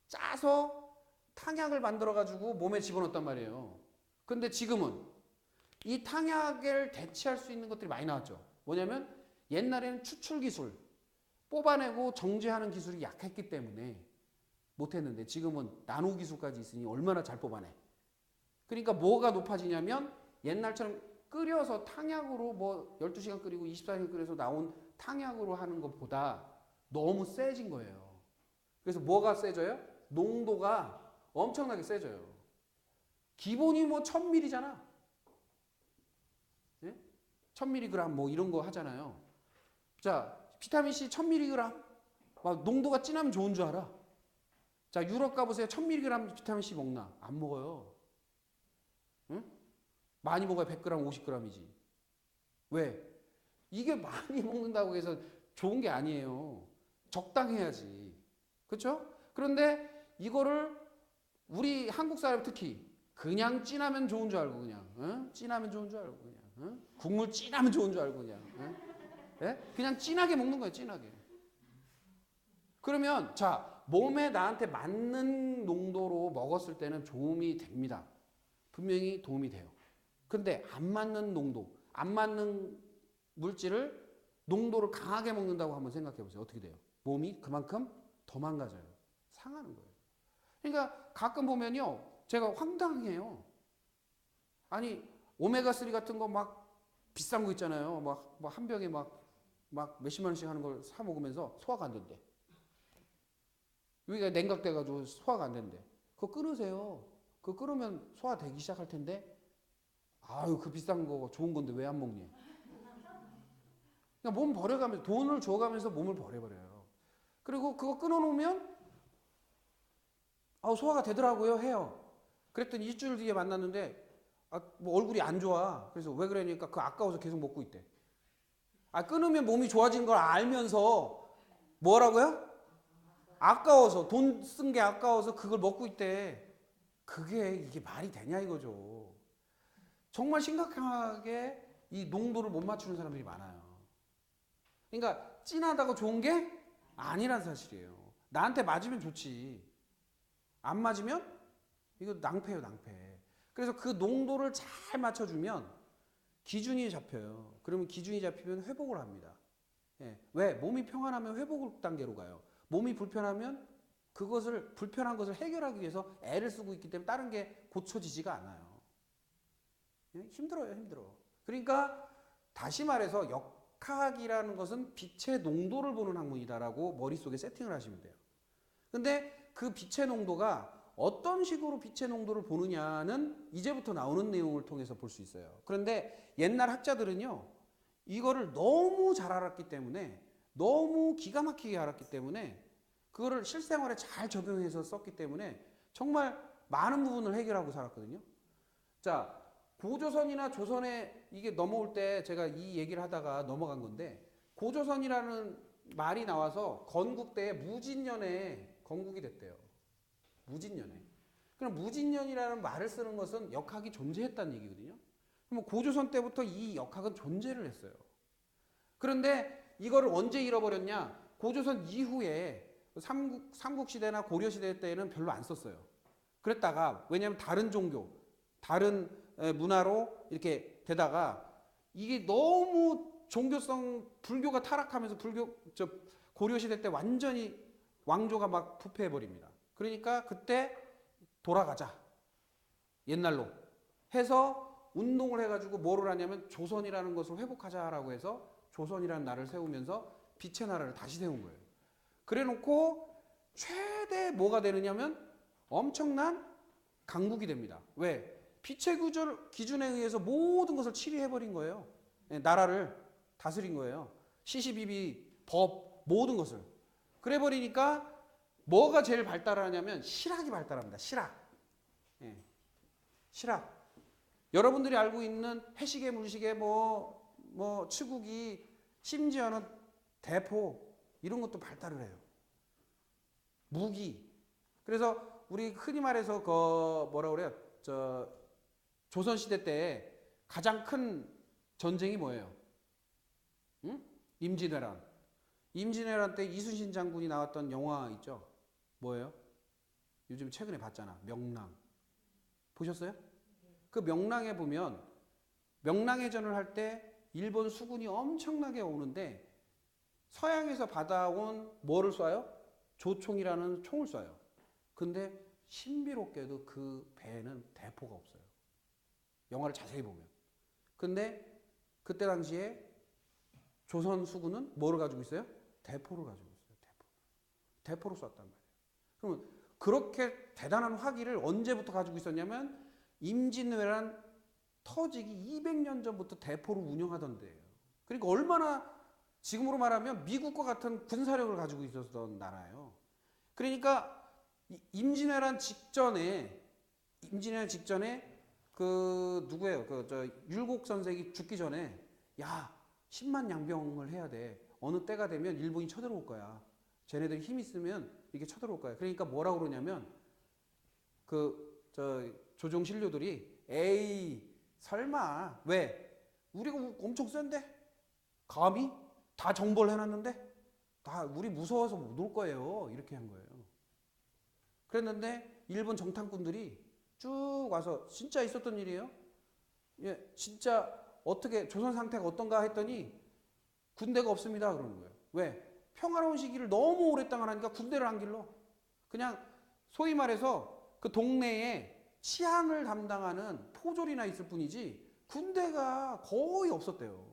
짜서 탕약을 만들어가지고 몸에 집어넣었단 말이에요. 근데 지금은 이 탕약을 대체할 수 있는 것들이 많이 나왔죠. 뭐냐면 옛날에는 추출 기술, 뽑아내고 정제하는 기술이 약했기 때문에 못했는데 지금은 나노 기술까지 있으니 얼마나 잘 뽑아내. 그러니까 뭐가 높아지냐면 옛날처럼 끓여서 탕약으로 12시간 끓이고 24시간 끓여서 나온 탕약으로 하는 것보다 너무 세진 거예요. 그래서 뭐가 세져요? 농도가 엄청나게 세져요. 기본이 1000ml잖아. 예? 1000mg 이런 거 하잖아요. 자, 비타민C 1000mg. 막 농도가 진하면 좋은 줄 알아. 자, 유럽 가보세요. 1000mg 비타민C 먹나? 안 먹어요. 응? 많이 먹어야 100g, 50g이지. 왜? 이게 많이 먹는다고 해서 좋은 게 아니에요. 적당해야지. 그렇죠? 그런데 이거를 우리 한국 사람 특히 그냥 진하면 좋은 줄 알고 그냥 진하면 좋은 줄 알고 그냥 국물 진하면 좋은 줄 알고 그냥 그냥 진하게 먹는 거예요. 진하게. 그러면 자, 몸에 나한테 맞는 농도로 먹었을 때는 도움이 됩니다. 분명히 도움이 돼요. 근데 안 맞는 농도, 안 맞는 물질을 농도를 강하게 먹는다고 한번 생각해 보세요. 어떻게 돼요? 몸이 그만큼 더 망가져요. 상하는 거예요. 그러니까 가끔 보면요, 제가 황당해요. 아니 오메가3 같은 거 막 비싼 거 있잖아요. 막 한 병에 막 몇십만 원씩 하는 걸 사 먹으면서 소화가 안 된대. 여기가 냉각돼가지고 소화가 안 된대. 그거 끊으세요. 그거 끊으면 소화되기 시작할 텐데. 아유, 그 비싼 거 좋은 건데 왜 안 먹니? 그냥 몸 버려가면서 돈을 줘가면서 몸을 버려버려요. 그리고 그거 끊어놓으면 소화가 되더라고요. 해요. 그랬더니 일주일 뒤에 만났는데 얼굴이 안 좋아. 그래서 왜 그러니까 그 아까워서 계속 먹고 있대. 끊으면 몸이 좋아지는 걸 알면서 뭐라고요? 아까워서, 돈 쓴 게 아까워서 그걸 먹고 있대. 이게 말이 되냐 이거죠. 정말 심각하게 이 농도를 못 맞추는 사람들이 많아요. 그러니까 진하다고 좋은 게 아니란 사실이에요. 나한테 맞으면 좋지. 안 맞으면 이거 낭패예요, 낭패. 그래서 그 농도를 잘 맞춰주면 기준이 잡혀요. 그러면 기준이 잡히면 회복을 합니다. 예. 왜? 몸이 평안하면 회복 단계로 가요. 몸이 불편하면 그것을 불편한 것을 해결하기 위해서 애를 쓰고 있기 때문에 다른 게 고쳐지지가 않아요. 예? 힘들어요, 힘들어. 그러니까 다시 말해서 역학이라는 것은 빛의 농도를 보는 학문이다라고 머릿속에 세팅을 하시면 돼요. 근데 그 빛의 농도가 어떤 식으로 빛의 농도를 보느냐는 이제부터 나오는 내용을 통해서 볼 수 있어요. 그런데 옛날 학자들은요, 이거를 너무 잘 알았기 때문에, 너무 기가 막히게 알았기 때문에, 그거를 실생활에 잘 적용해서 썼기 때문에 정말 많은 부분을 해결하고 살았거든요. 자, 고조선이나 조선에 이게 넘어올 때 제가 이 얘기를 하다가 넘어간 건데, 고조선이라는 말이 나와서 건국대에 무진년에 건국이 됐대요. 무진년에. 그럼 무진년이라는 말을 쓰는 것은 역학이 존재했다는 얘기거든요. 그럼 고조선 때부터 이 역학은 존재를 했어요. 그런데 이거를 언제 잃어버렸냐? 고조선 이후에 삼국시대나 고려시대 때에는 별로 안 썼어요. 그랬다가 왜냐하면 다른 종교, 다른 문화로 이렇게 되다가 이게 너무 종교성 불교가 타락하면서 고려시대 때 완전히 왕조가 막 부패해버립니다. 그러니까 그때 돌아가자. 옛날로 해서 운동을 해가지고 뭐를 하냐면 조선이라는 것을 회복하자라고 해서 조선이라는 나라를 세우면서 빛의 나라를 다시 세운 거예요. 그래 놓고 최대 뭐가 되느냐면 엄청난 강국이 됩니다. 왜? 빛의 기준에 의해서 모든 것을 치리해버린 거예요. 나라를 다스린 거예요. 시시비비, 법, 모든 것을. 그래 버리니까 뭐가 제일 발달하냐면 실학이 발달합니다. 실학. 예. 실학. 여러분들이 알고 있는 해시계, 물시계, 치국이, 심지어는 대포, 이런 것도 발달을 해요. 무기. 그래서 우리 흔히 말해서 뭐라 그래요? 조선시대 때 가장 큰 전쟁이 뭐예요? 응? 임진왜란. 임진왜란 때 이순신 장군이 나왔던 영화 있죠? 뭐예요? 요즘 최근에 봤잖아. 명랑. 보셨어요? 그 명랑에 보면 명랑해전을 할 때 일본 수군이 엄청나게 오는데 서양에서 받아온 뭐를 쏴요? 조총이라는 총을 쏴요. 근데 신비롭게도 그 배에는 대포가 없어요. 영화를 자세히 보면. 근데 그때 당시에 조선 수군은 뭐를 가지고 있어요? 대포를 가지고 있어요. 대포로 쐈단 말이에요. 그러면 그렇게 대단한 화기를 언제부터 가지고 있었냐면 임진왜란 터지기 200년 전부터 대포를 운영하던 데예요. 그러니까 얼마나 지금으로 말하면 미국과 같은 군사력을 가지고 있었던 나라예요. 그러니까 임진왜란 직전에 그 누구예요? 율곡 선생이 죽기 전에 야 10만 양병을 해야 돼. 어느 때가 되면 일본이 쳐들어올 거야. 쟤네들이 힘 있으면 이게 쳐들어올 거야. 그러니까 뭐라고 그러냐면 조종 신료들이 에이 설마 왜 우리가 엄청 센데 감히 다 정벌 해놨는데 다 우리 무서워서 못 올 거예요. 이렇게 한 거예요. 그랬는데 일본 정탐꾼들이 쭉 와서 진짜 있었던 일이에요. 예, 진짜 어떻게 조선 상태가 어떤가 했더니 군대가 없습니다. 그러는 거예요. 왜? 평화로운 시기를 너무 오랫동안 하니까 군대를 안 길러. 그냥 소위 말해서 그 동네에 치안을 담당하는 포졸이나 있을 뿐이지 군대가 거의 없었대요.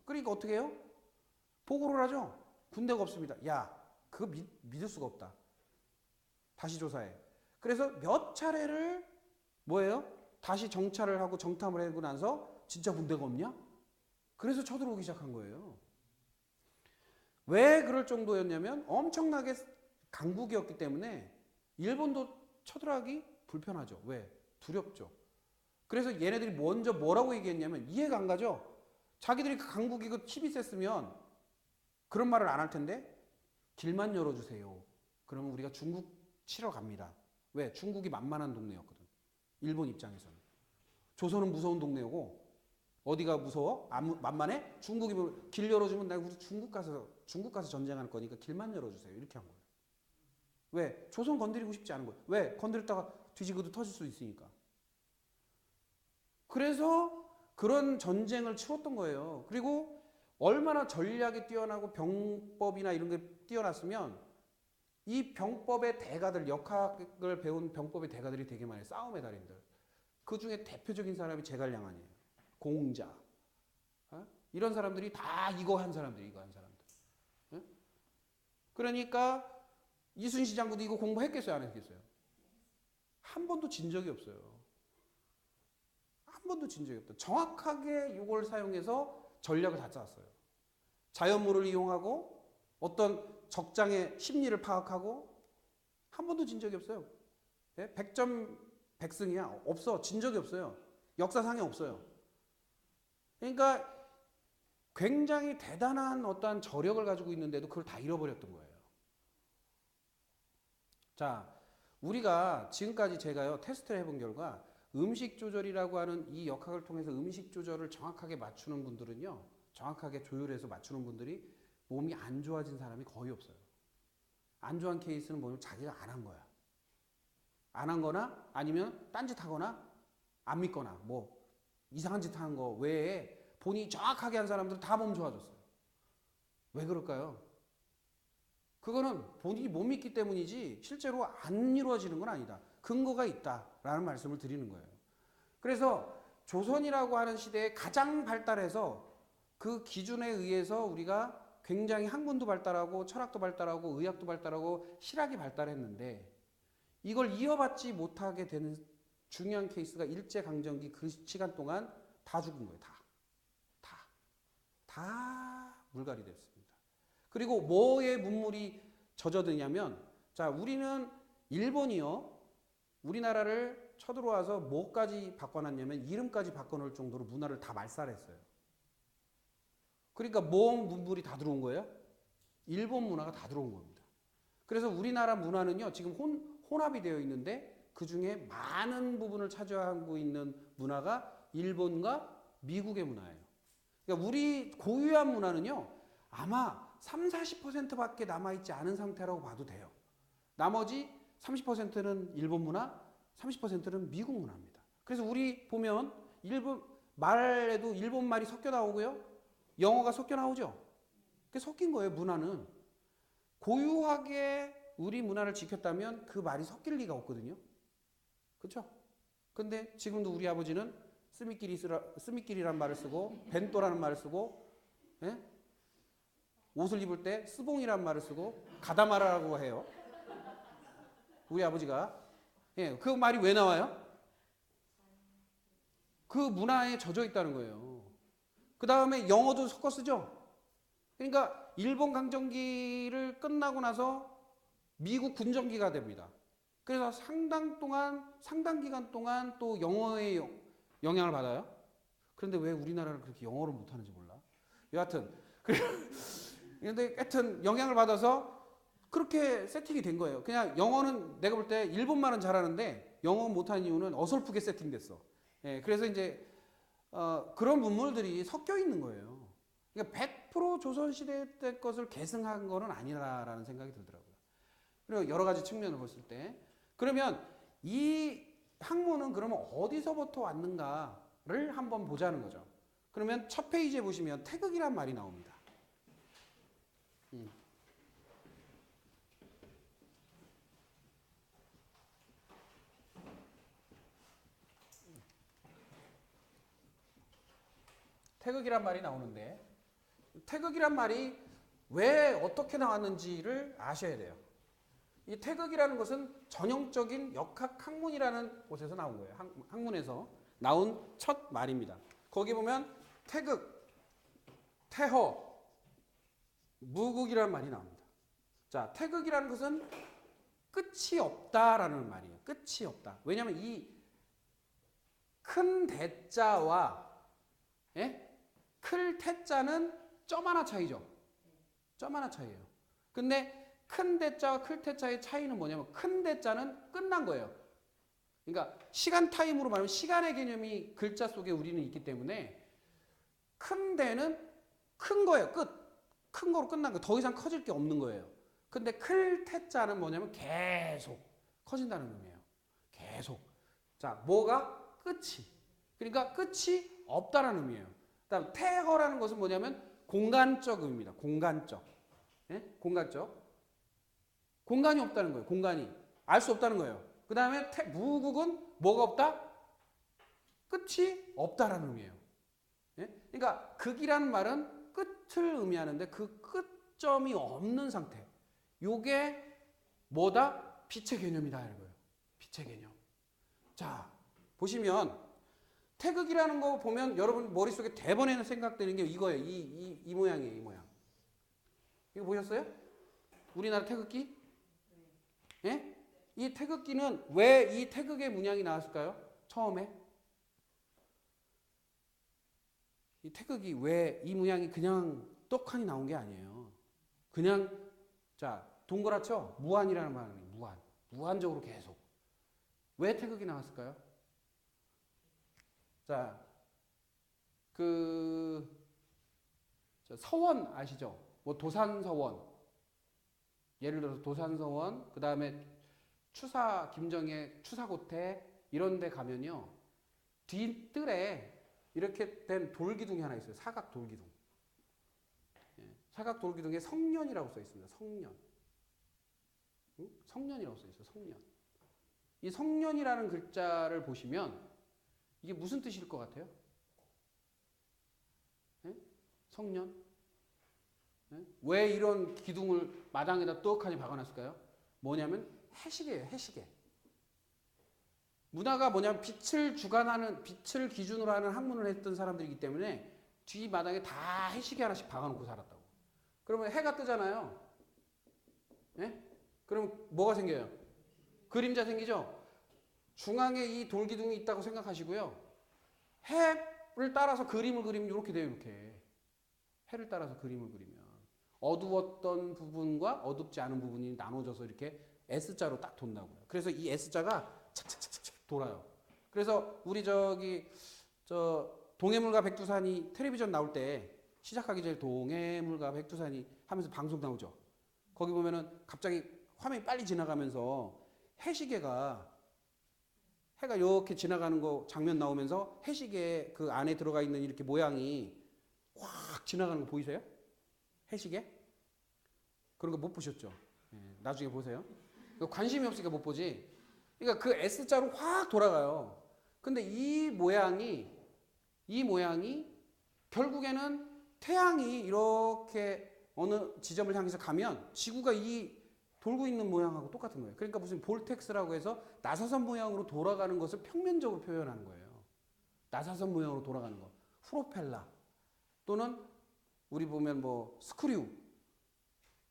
그러니까 어떻게 해요? 보고를 하죠. 군대가 없습니다. 야, 그거 믿을 수가 없다. 다시 조사해. 그래서 몇 차례를 뭐예요? 다시 정찰을 하고 정탐을 하고 나서 진짜 군대가 없냐? 그래서 쳐들어오기 시작한 거예요. 왜 그럴 정도였냐면 엄청나게 강국이었기 때문에 일본도 쳐들어가기 불편하죠. 왜? 두렵죠. 그래서 얘네들이 먼저 뭐라고 얘기했냐면 이해가 안 가죠? 자기들이 그 강국이고 힘이 셌으면 그런 말을 안 할 텐데 길만 열어주세요. 그러면 우리가 중국 치러 갑니다. 왜? 중국이 만만한 동네였거든. 일본 입장에서는. 조선은 무서운 동네고 어디가 무서워? 만만해? 중국이 길 열어주면 내가 우리 중국 가서 전쟁할 거니까 길만 열어주세요. 이렇게 한 거예요. 왜? 조선 건드리고 싶지 않은 거예요. 왜? 건드렸다가 뒤지고도 터질 수 있으니까. 그래서 그런 전쟁을 치렀던 거예요. 그리고 얼마나 전략이 뛰어나고 병법이나 이런 게 뛰어났으면 이 병법의 대가들, 역학을 배운 병법의 대가들이 되게 많아요. 싸움의 달인들. 그 중에 대표적인 사람이 제갈량한이에요. 공자. 어? 이런 사람들이 다 이거 한 사람들, 이거 한 사람들. 어? 그러니까 이순신 장군도 이거 공부했겠어요, 안 했겠어요? 한 번도 진 적이 없어요. 한 번도 진 적이 없다. 정확하게 이걸 사용해서 전략을 다 짰어요. 자연물을 이용하고 어떤 적장의 심리를 파악하고 한 번도 진 적이 없어요. 예? 100점 100승이야. 없어. 진 적이 없어요. 역사상에 없어요. 그러니까 굉장히 대단한 어떠한 저력을 가지고 있는데도 그걸 다 잃어버렸던 거예요. 자, 우리가 지금까지 제가요 테스트를 해본 결과 음식 조절이라고 하는 이 역학을 통해서 음식 조절을 정확하게 맞추는 분들은요, 정확하게 조율해서 맞추는 분들이 몸이 안 좋아진 사람이 거의 없어요. 안 좋아한 케이스는 뭐냐면 자기가 안 한 거야. 안 한 거나 아니면 딴짓 하거나 안 믿거나 뭐 이상한 짓 하는 거 외에 본인이 정확하게 한 사람들은 다 몸 좋아졌어요. 왜 그럴까요? 그거는 본인이 못 믿기 때문이지 실제로 안 이루어지는 건 아니다. 근거가 있다라는 말씀을 드리는 거예요. 그래서 조선이라고 하는 시대에 가장 발달해서 그 기준에 의해서 우리가 굉장히 학문도 발달하고 철학도 발달하고 의학도 발달하고 실학이 발달했는데 이걸 이어받지 못하게 되는 중요한 케이스가 일제강점기 그 시간 동안 다 죽은 거예요. 다 물갈이 됐습니다. 그리고 뭐에 문물이 젖어드냐면, 자, 우리는 일본이요, 우리나라를 쳐들어와서 뭐까지 바꿔놨냐면 이름까지 바꿔놓을 정도로 문화를 다 말살했어요. 그러니까 뭐 문물이 다 들어온 거예요? 일본 문화가 다 들어온 겁니다. 그래서 우리나라 문화는요, 지금 혼합이 되어 있는데 그 중에 많은 부분을 차지하고 있는 문화가 일본과 미국의 문화예요. 그러니까 우리 고유한 문화는요, 아마 30-40%밖에 남아있지 않은 상태라고 봐도 돼요. 나머지 30%는 일본 문화, 30%는 미국 문화입니다. 그래서 우리 보면 일본 말에도 일본 말이 섞여 나오고요, 영어가 섞여 나오죠. 그게 섞인 거예요, 문화는. 고유하게 우리 문화를 지켰다면 그 말이 섞일 리가 없거든요. 그렇죠? 근데 지금도 우리 아버지는 스미끼리란 말을 쓰고 벤또라는 말을 쓰고, 예? 옷을 입을 때 스봉이란 말을 쓰고 가다마라라고 해요. 우리 아버지가. 예, 그 말이 왜 나와요? 그 문화에 젖어 있다는 거예요. 그 다음에 영어도 섞어 쓰죠. 그러니까 일본 강점기를 끝나고 나서 미국 군정기가 됩니다. 그래서 상당 기간 동안 또 영어의 영향을 받아요. 그런데 왜 우리나라는 그렇게 영어를 못하는지 몰라. 여하튼 그런데 하여튼 영향을 받아서 그렇게 세팅이 된 거예요. 그냥 영어는 내가 볼 때 일본말은 잘하는데 영어 못하는 이유는 어설프게 세팅됐어. 예, 그래서 이제 그런 문물들이 섞여 있는 거예요. 그러니까 100% 조선시대 때 것을 계승한 거는 아니라라는 생각이 들더라고요. 그리고 여러 가지 측면을 봤을 때. 그러면 이 학문은 그러면 어디서부터 왔는가를 한번 보자는 거죠. 그러면 첫 페이지에 보시면 태극이란 말이 나옵니다. 태극이란 말이 나오는데 태극이란 말이 왜 어떻게 나왔는지를 아셔야 돼요. 이 태극이라는 것은 전형적인 역학 학문이라는 곳에서 나온 거예요. 학문에서 나온 첫 말입니다. 거기 보면 태극, 태허, 무극이라는 말이 나옵니다. 자, 태극이라는 것은 끝이 없다라는 말이에요. 끝이 없다. 왜냐하면 이 큰 대자와 클 태자는 점 하나 차이죠. 점 하나 차이예요. 근데 큰 대자와 클 태자의 차이는 뭐냐면 큰 대자는 끝난 거예요. 그러니까 시간 타임으로 말하면 시간의 개념이 글자 속에 우리는 있기 때문에 큰 대는 큰 거예요. 끝. 큰 거로 끝난 거예요. 더 이상 커질 게 없는 거예요. 근데 클 태자는 뭐냐면 계속 커진다는 의미예요. 계속. 자, 뭐가? 끝이. 그러니까 끝이 없다라는 의미예요. 그다음 태허라는 것은 뭐냐면 공간적 의미입니다. 공간적. 예? 공간적. 공간이 없다는 거예요. 공간이. 알 수 없다는 거예요. 그 다음에 무국은 뭐가 없다? 끝이 없다라는 의미예요. 예? 그러니까 극이라는 말은 끝을 의미하는데 그 끝점이 없는 상태. 요게 뭐다? 빛의 개념이다 이거예요. 빛의 개념. 자, 보시면 태극이라는 거 보면 여러분 머릿속에 대번에는 생각되는 게 이거예요. 이 모양이에요. 이 모양. 이거 보셨어요? 우리나라 태극기? 예? 이 태극기는 왜 이 태극의 문양이 나왔을까요? 처음에? 이 태극이 왜 이 문양이 그냥 떡하니 나온 게 아니에요. 그냥 자 동그랗죠? 무한이라는 말이에요. 무한. 무한적으로 계속. 왜 태극이 나왔을까요? 자, 서원 아시죠? 뭐 도산서원. 예를 들어서 도산서원, 그 다음에 김정의 추사고태 이런 데 가면요. 뒷뜰에 이렇게 된 돌기둥이 하나 있어요. 사각 돌기둥. 예, 사각 돌기둥에 성년이라고 써 있습니다. 성년. 응? 성년이라고 써 있어요. 성년. 이 성년이라는 글자를 보시면 이게 무슨 뜻일 것 같아요? 예? 성년? 예? 왜 이런 기둥을 마당에다 떡하니 박아놨을까요? 뭐냐면 해시계예요. 해시계. 문화가 뭐냐면 빛을 기준으로 하는 학문을 했던 사람들이기 때문에 뒤 마당에 다 해시계 하나씩 박아놓고 살았다고. 그러면 해가 뜨잖아요. 예? 그럼 뭐가 생겨요? 그림자 생기죠? 중앙에 이 돌기둥이 있다고 생각하시고요. 해를 따라서 그림을 그리면 이렇게 돼요. 이렇게. 해를 따라서 그림을 그리면 어두웠던 부분과 어둡지 않은 부분이 나눠져서 이렇게 S자로 딱 돈다고요. 그래서 이 S자가 착착착착 돌아요. 그래서 우리 동해물과 백두산이 텔레비전 나올 때 시작하기 전에 동해물과 백두산이 하면서 방송 나오죠. 거기 보면은 갑자기 화면이 빨리 지나가면서 해가 이렇게 지나가는 거 장면 나오면서 해시계 그 안에 들어가 있는 이렇게 모양이 확 지나가는 거 보이세요? 해시계? 그런 거 못 보셨죠? 네, 나중에 보세요. 관심이 없으니까 못 보지. 그러니까 그 S자로 확 돌아가요. 근데 이 모양이 결국에는 태양이 이렇게 어느 지점을 향해서 가면 지구가 이 돌고 있는 모양하고 똑같은 거예요. 그러니까 무슨 볼텍스라고 해서 나사선 모양으로 돌아가는 것을 평면적으로 표현하는 거예요. 나사선 모양으로 돌아가는 거. 프로펠러 또는 우리 보면 뭐 스크류.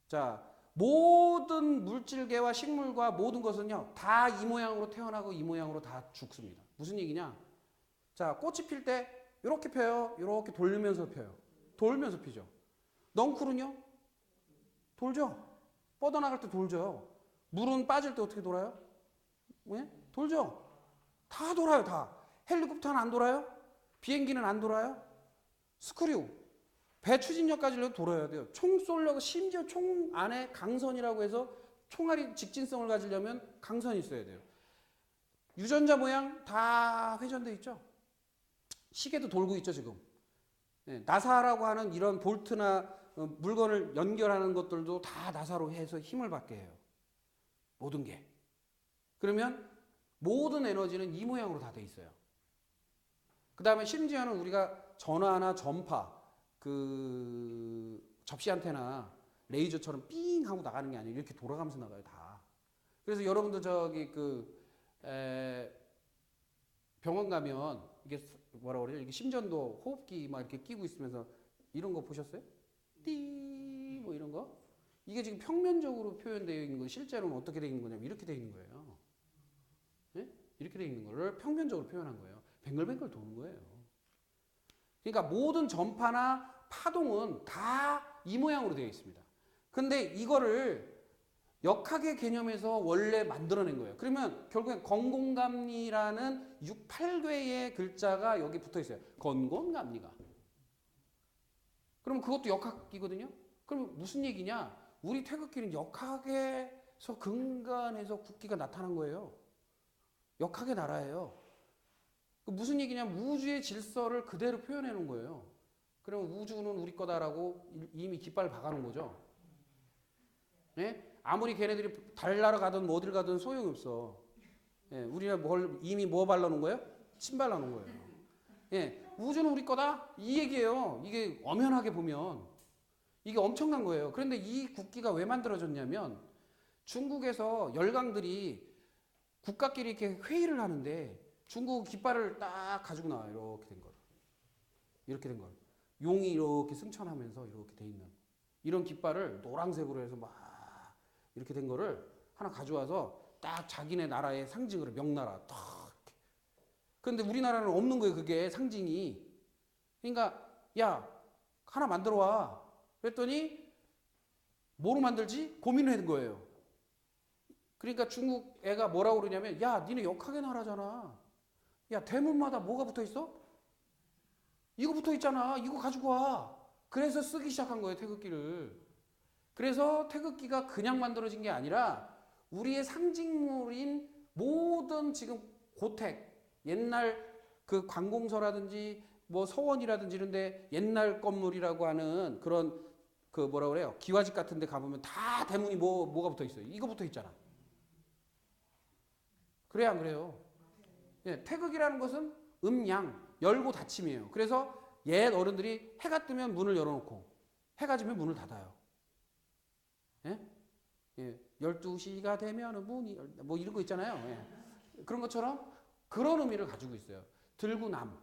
자, 모든 물질계와 식물과 모든 것은요 다 이 모양으로 태어나고 이 모양으로 다 죽습니다. 무슨 얘기냐? 자, 꽃이 필 때 이렇게 펴요. 이렇게 돌면서 펴요. 돌면서 피죠. 넝쿨은요? 돌죠. 뻗어나갈 때 돌죠. 물은 빠질 때 어떻게 돌아요? 왜? 돌죠. 다 돌아요. 다. 헬리콥터는 안 돌아요? 비행기는 안 돌아요? 스크류. 배 추진력까지 돌아야 돼요. 총 쏠려고 심지어 총 안에 강선이라고 해서 총알이 직진성을 가지려면 강선이 있어야 돼요. 유전자 모양 다 회전돼 있죠. 시계도 돌고 있죠 지금. 네, 나사라고 하는 이런 볼트나 물건을 연결하는 것들도 다 나사로 해서 힘을 받게 해요. 모든 게. 그러면 모든 에너지는 이 모양으로 다 돼 있어요. 그 다음에 심지어는 우리가 전화나 전파 접시 안테나 레이저처럼 삥 하고 나가는 게 아니에요. 이렇게 돌아가면서 나가요, 다. 그래서 여러분들 병원 가면 이게 뭐라 그래요? 이게 심전도 호흡기 막 이렇게 끼고 있으면서 이런 거 보셨어요? 띠 뭐 이런 거? 이게 지금 평면적으로 표현되어 있는 거 실제로는 어떻게 되어 있는 거냐면 이렇게 되어 있는 거예요. 네? 이렇게 되어 있는 거를 평면적으로 표현한 거예요. 뱅글뱅글 도는 거예요. 그러니까 모든 전파나 파동은 다 이 모양으로 되어 있습니다. 근데 이거를 역학의 개념에서 원래 만들어낸 거예요. 그러면 결국엔 건곤감리라는 8개의 글자가 여기 붙어 있어요. 건곤감리가. 그럼 그것도 역학이거든요. 그럼 무슨 얘기냐? 우리 태극기는 역학에서 근간에서 국기가 나타난 거예요. 역학의 나라예요. 무슨 얘기냐면 우주의 질서를 그대로 표현해 놓은 거예요. 그러면 우주는 우리 거다라고 이미 깃발 박아놓은 거죠. 예? 아무리 걔네들이 달 나라 가든 뭐 어딜 가든 소용이 없어. 예, 우리는 이미 뭐 발라놓은 거예요? 침 발라놓은 거예요. 예, 우주는 우리 거다? 이 얘기예요. 이게 엄연하게 보면. 이게 엄청난 거예요. 그런데 이 국기가 왜 만들어졌냐면 중국에서 열강들이 국가끼리 이렇게 회의를 하는데 중국 깃발을 딱 가지고 나와요. 이렇게 된 걸. 이렇게 된 걸. 용이 이렇게 승천하면서 이렇게 돼 있는 이런 깃발을 노란색으로 해서 막 이렇게 된 거를 하나 가져와서 딱 자기네 나라의 상징으로 명나라 딱. 그런데 우리나라는 없는 거예요. 그게 상징이. 그러니까 야 하나 만들어 와. 그랬더니 뭐로 만들지? 고민을 한 거예요. 그러니까 중국 애가 뭐라고 그러냐면 야 니네 역학의 나라잖아. 야 대문마다 뭐가 붙어 있어? 이거 붙어 있잖아. 이거 가지고 와. 그래서 쓰기 시작한 거예요. 태극기를. 그래서 태극기가 그냥 만들어진 게 아니라 우리의 상징물인 모든 지금 고택, 옛날 그 관공서라든지 뭐 서원이라든지 이런데 옛날 건물이라고 하는 그런 그 뭐라 그래요? 기와집 같은 데 가보면 다 대문이 뭐가 붙어 있어요. 이거 붙어 있잖아. 그래야 안 그래요? 예, 태극이라는 것은 음양, 열고 닫힘이에요. 그래서 옛 어른들이 해가 뜨면 문을 열어놓고 해가 지면 문을 닫아요. 예? 예, 12시가 되면 문이 뭐 이런 거 있잖아요. 예. 그런 것처럼 그런 의미를 가지고 있어요. 들고남,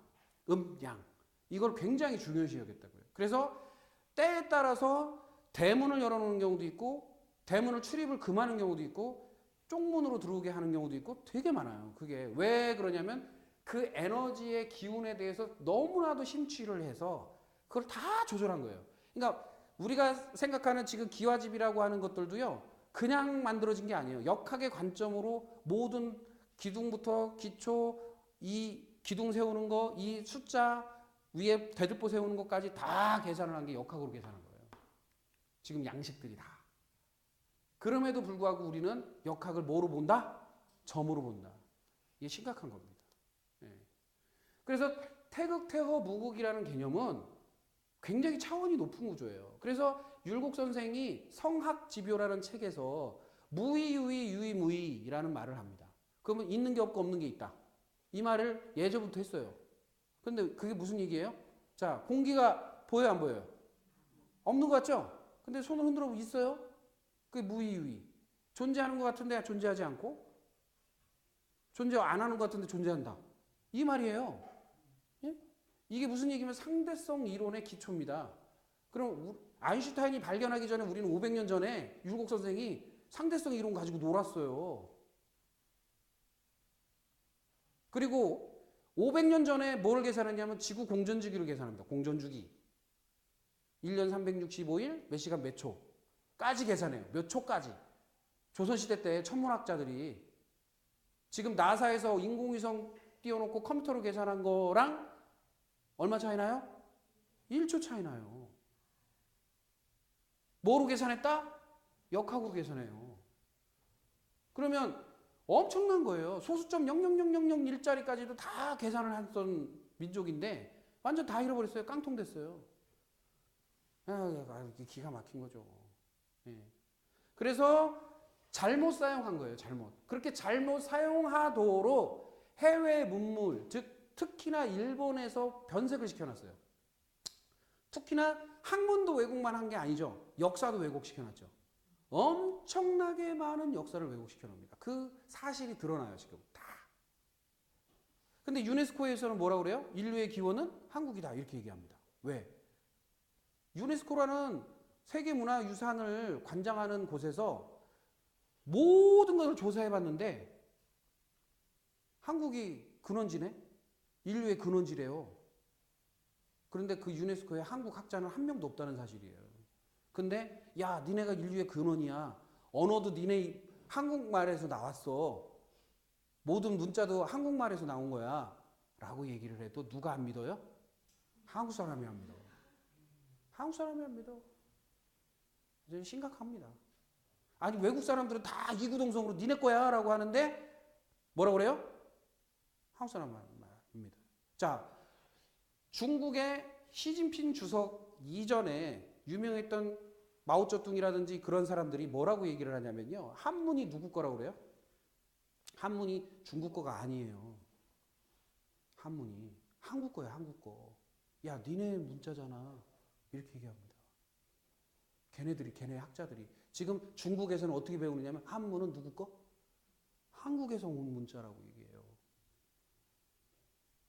음양. 이걸 굉장히 중요시 여겼다고요. 그래서 때에 따라서 대문을 열어놓는 경우도 있고 대문을 출입을 금하는 경우도 있고 쪽문으로 들어오게 하는 경우도 있고 되게 많아요. 그게 왜 그러냐면 그 에너지의 기운에 대해서 너무나도 심취를 해서 그걸 다 조절한 거예요. 그러니까 우리가 생각하는 지금 기와집이라고 하는 것들도요. 그냥 만들어진 게 아니에요. 역학의 관점으로 모든 기둥부터 기초, 이 기둥 세우는 거, 이 숫자 위에 대들보 세우는 것까지 다 계산을 한 게 역학으로 계산한 거예요. 지금 양식들이 다. 그럼에도 불구하고 우리는 역학을 뭐로 본다? 점으로 본다. 이게 심각한 겁니다. 예. 그래서 태극, 태허, 무극이라는 개념은 굉장히 차원이 높은 구조예요. 그래서 율곡 선생이 성학지묘라는 책에서 무의유의 유의무의라는 말을 합니다. 그러면 있는 게 없고 없는 게 있다. 이 말을 예전부터 했어요. 근데 그게 무슨 얘기예요? 자, 공기가 보여요, 안 보여요? 없는 것 같죠? 근데 손을 흔들어 보면 있어요? 그게 무의유의. 존재하는 것 같은데 존재하지 않고 존재 안 하는 것 같은데 존재한다. 이 말이에요. 예? 이게 무슨 얘기면 상대성 이론의 기초입니다. 그럼 아인슈타인이 발견하기 전에 우리는 500년 전에 율곡 선생이 상대성 이론 가지고 놀았어요. 그리고 500년 전에 뭘 계산했냐면 지구 공전주기를 계산합니다. 공전주기. 1년 365일 몇 시간 몇 초까지 계산해요. 몇 초까지. 조선시대 때 천문학자들이 지금 나사에서 인공위성 띄워놓고 컴퓨터로 계산한 거랑 얼마 차이 나요? 1초 차이 나요. 뭐로 계산했다? 역학으로 계산해요. 그러면 엄청난 거예요. 소수점 0.00001짜리까지도 다 계산을 했던 민족인데 완전 다 잃어버렸어요. 깡통됐어요. 기가 막힌 거죠. 예. 그래서 잘못 사용한 거예요. 잘못. 그렇게 잘못 사용하도록 해외 문물, 즉 특히나 일본에서 변색을 시켜놨어요. 특히나 학문도 왜곡만 한 게 아니죠. 역사도 왜곡시켜놨죠. 엄청나게 많은 역사를 왜곡시켜놓습니다. 그 사실이 드러나요. 지금 다. 근데 유네스코에서는 뭐라고 그래요? 인류의 기원은 한국이다 이렇게 얘기합니다. 왜? 유네스코라는 세계문화유산을 관장하는 곳에서 모든 것을 조사해봤는데 한국이 근원지네? 인류의 근원지래요. 그런데 그 유네스코에 한국 학자는 한 명도 없다는 사실이에요. 근데 야 니네가 인류의 근원이야. 언어도 니네 한국말에서 나왔어. 모든 문자도 한국말에서 나온 거야. 라고 얘기를 해도 누가 안 믿어요? 한국 사람이 안 믿어. 한국 사람이 안 믿어. 이제 심각합니다. 아니 외국 사람들은 다 이구동성으로 니네 거야 라고 하는데 뭐라고 그래요? 한국 사람 말입니다. 자, 중국의 시진핑 주석 이전에 유명했던 마오쩌둥이라든지 그런 사람들이 뭐라고 얘기를 하냐면요. 한문이 누구 거라고 그래요? 한문이 중국 거가 아니에요. 한문이 한국 거야, 한국 거. 야, 니네 문자잖아. 이렇게 얘기합니다. 걔네 학자들이. 지금 중국에서는 어떻게 배우느냐면 한문은 누구 거? 한국에서 온 문자라고 얘기해요.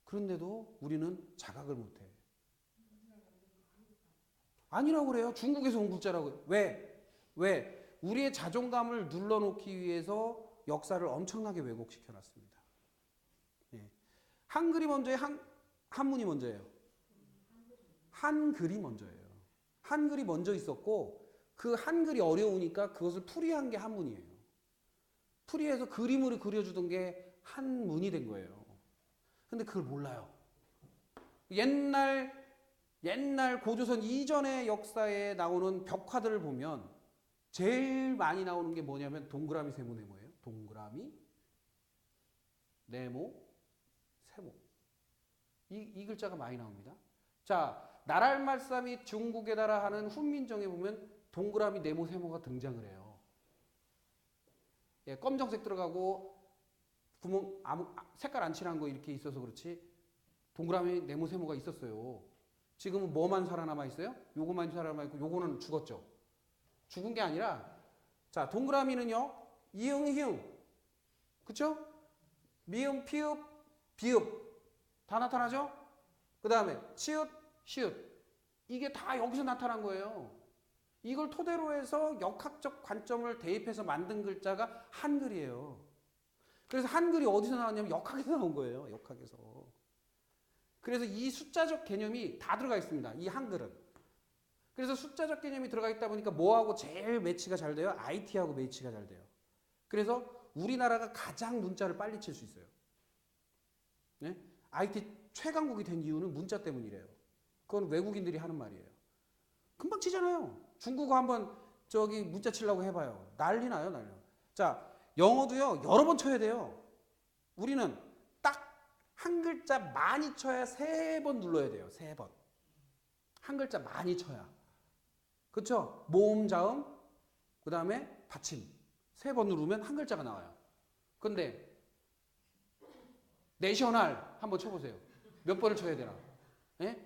그런데도 우리는 자각을 못해. 아니라고 그래요. 중국에서 온 글자라고. 왜? 우리의 자존감을 눌러놓기 위해서 역사를 엄청나게 왜곡시켜 놨습니다. 예. 한글이 먼저예요? 한문이 먼저예요? 한글이 먼저예요. 한글이 먼저 있었고 그 한글이 어려우니까 그것을 풀이한 게 한문이에요. 풀이해서 그림으로 그려주던 게 한문이 된 거예요. 근데 그걸 몰라요. 옛날 고조선 이전의 역사에 나오는 벽화들을 보면 제일 많이 나오는 게 뭐냐면 동그라미, 세모, 네모예요. 동그라미, 네모, 세모. 이 글자가 많이 나옵니다. 자, 나랄 말싸 및 중국에 따라 하는 훈민정에 보면 동그라미, 네모, 세모가 등장을 해요. 예, 검정색 들어가고 구멍 색깔 안 칠한 거 이렇게 있어서 그렇지 동그라미, 네모, 세모가 있었어요. 지금은 뭐만 살아남아 있어요? 요거만 살아남아 있고 요거는 죽었죠. 죽은 게 아니라 자, 동그라미는요. 이응, 희응. 그쵸? 미음, 피읍, 비읍 다 나타나죠? 그 다음에 치읓, 시읒 이게 다 여기서 나타난 거예요. 이걸 토대로 해서 역학적 관점을 대입해서 만든 글자가 한글이에요. 그래서 한글이 어디서 나왔냐면 역학에서 나온 거예요. 역학에서. 그래서 이 숫자적 개념이 다 들어가 있습니다. 이 한글은. 그래서 숫자적 개념이 들어가 있다 보니까 뭐하고 제일 매치가 잘 돼요? IT하고 매치가 잘 돼요. 그래서 우리나라가 가장 문자를 빨리 칠 수 있어요. 네? IT 최강국이 된 이유는 문자 때문이래요. 그건 외국인들이 하는 말이에요. 금방 치잖아요. 중국어 한번 저기 문자 치려고 해봐요. 난리 나요, 난리 나요. 자, 영어도요, 여러 번 쳐야 돼요. 우리는 딱 한 글자 많이 쳐야 3번 눌러야 돼요. 3번. 한 글자 많이 쳐야. 그쵸? 모음, 자음, 그 다음에 받침. 3번 누르면 한 글자가 나와요. 근데 내셔널 한번 쳐보세요. 몇 번을 쳐야 되나? 예?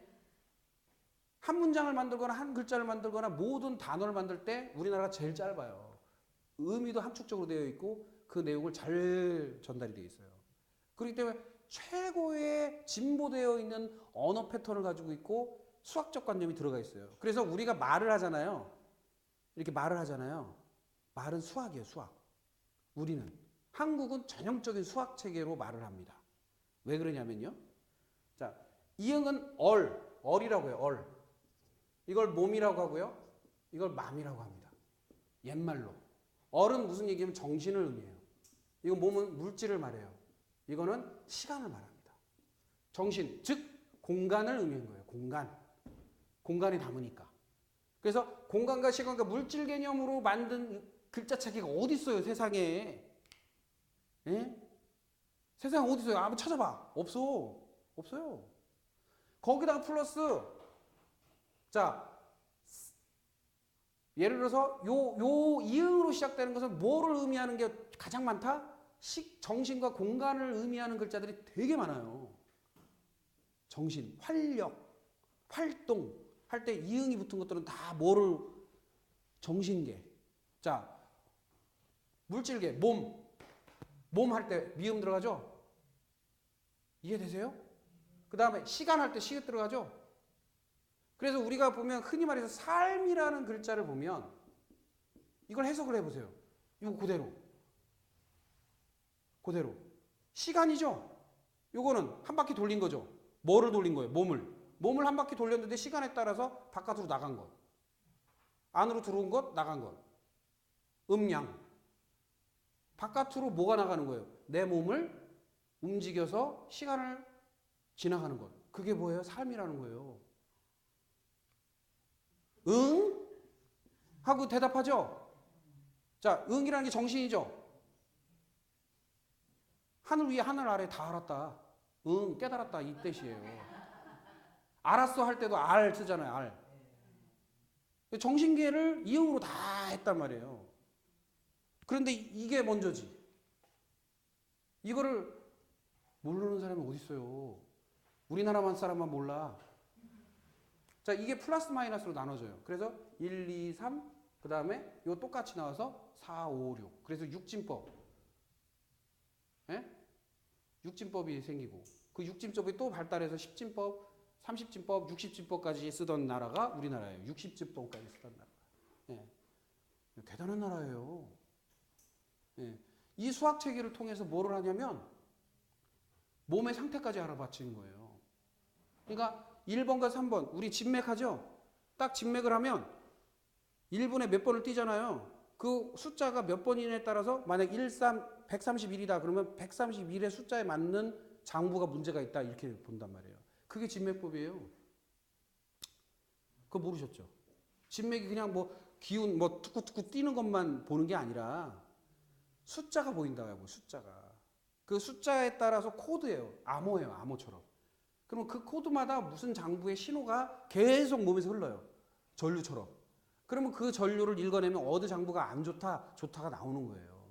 한 문장을 만들거나 한 글자를 만들거나 모든 단어를 만들 때 우리나라가 제일 짧아요. 의미도 함축적으로 되어 있고 그 내용을 잘 전달이 되어 있어요. 그렇기 때문에 최고의 진보되어 있는 언어 패턴을 가지고 있고 수학적 관념이 들어가 있어요. 그래서 우리가 말을 하잖아요. 이렇게 말을 하잖아요. 말은 수학이에요, 수학. 우리는. 한국은 전형적인 수학 체계로 말을 합니다. 왜 그러냐면요. 자, 이응은 얼이라고 해요, 얼. 이걸 몸이라고 하고요. 이걸 맘이라고 합니다. 옛말로. 얼은 무슨 얘기냐면 정신을 의미해요. 이거 몸은 물질을 말해요. 이거는 시간을 말합니다. 정신, 즉 공간을 의미한 거예요. 공간에 담으니까. 그래서 공간과 시간과 물질 개념으로 만든 글자체계가 어디 있어요, 세상에? 예? 세상에 어디 있어요? 한번 찾아봐. 없어요. 거기다가 플러스 자, 예를 들어서 요 이응으로 시작되는 것은 뭐를 의미하는 게 가장 많다? 정신과 공간을 의미하는 글자들이 되게 많아요. 정신, 활력, 활동 할 때 이응이 붙은 것들은 다 뭐를 정신계. 자, 물질계, 몸 할 때 미음 들어가죠? 이해되세요? 그 다음에 시간 할 때 시읒 들어가죠? 그래서 우리가 보면 흔히 말해서 삶이라는 글자를 보면 이걸 해석을 해보세요. 이거 그대로. 시간이죠? 요거는 한 바퀴 돌린 거죠. 뭐를 돌린 거예요? 몸을 한 바퀴 돌렸는데 시간에 따라서 바깥으로 나간 것. 안으로 들어온 것, 나간 것. 음양. 바깥으로 뭐가 나가는 거예요? 내 몸을 움직여서 시간을 지나가는 것. 그게 뭐예요? 삶이라는 거예요. 응? 하고 대답하죠. 자, 응이라는 게 정신이죠. 하늘 위에 하늘 아래 다 알았다. 응, 깨달았다 이 뜻이에요. 알았어 할 때도 알 쓰잖아요. 알. 정신계를 이응으로 다 했단 말이에요. 그런데 이게 먼저지. 이거를 모르는 사람이 어디 있어요. 우리나라만 사람만 몰라. 자, 이게 플러스 마이너스로 나눠져요. 그래서 1, 2, 3, 그 다음에 이거 똑같이 나와서 4, 5, 6. 그래서 육진법. 예? 육진법이 생기고 그 육진법이 또 발달해서 10진법, 30진법, 60진법까지 쓰던 나라가 우리나라예요. 60진법까지 쓰던 나라. 예. 대단한 나라예요. 예. 이 수학 체계를 통해서 뭐를 하냐면 몸의 상태까지 알아맞히는 거예요. 그러니까 1번과 3번 우리 진맥하죠? 딱 진맥을 하면 1분에 몇 번을 뛰잖아요. 그 숫자가 몇 번이냐에 따라서 만약 131이다 그러면 131의 숫자에 맞는 장부가 문제가 있다 이렇게 본단 말이에요. 그게 진맥법이에요. 그거 모르셨죠? 진맥이 그냥 뭐 기운 뭐 툭툭툭 뛰는 것만 보는 게 아니라 숫자가 보인다고요. 숫자가. 그 숫자에 따라서 코드예요. 암호예요. 암호처럼. 그러면 그 코드마다 무슨 장부의 신호가 계속 몸에서 흘러요. 전류처럼. 그러면 그 전류를 읽어내면 어느 장부가 안 좋다, 좋다가 나오는 거예요.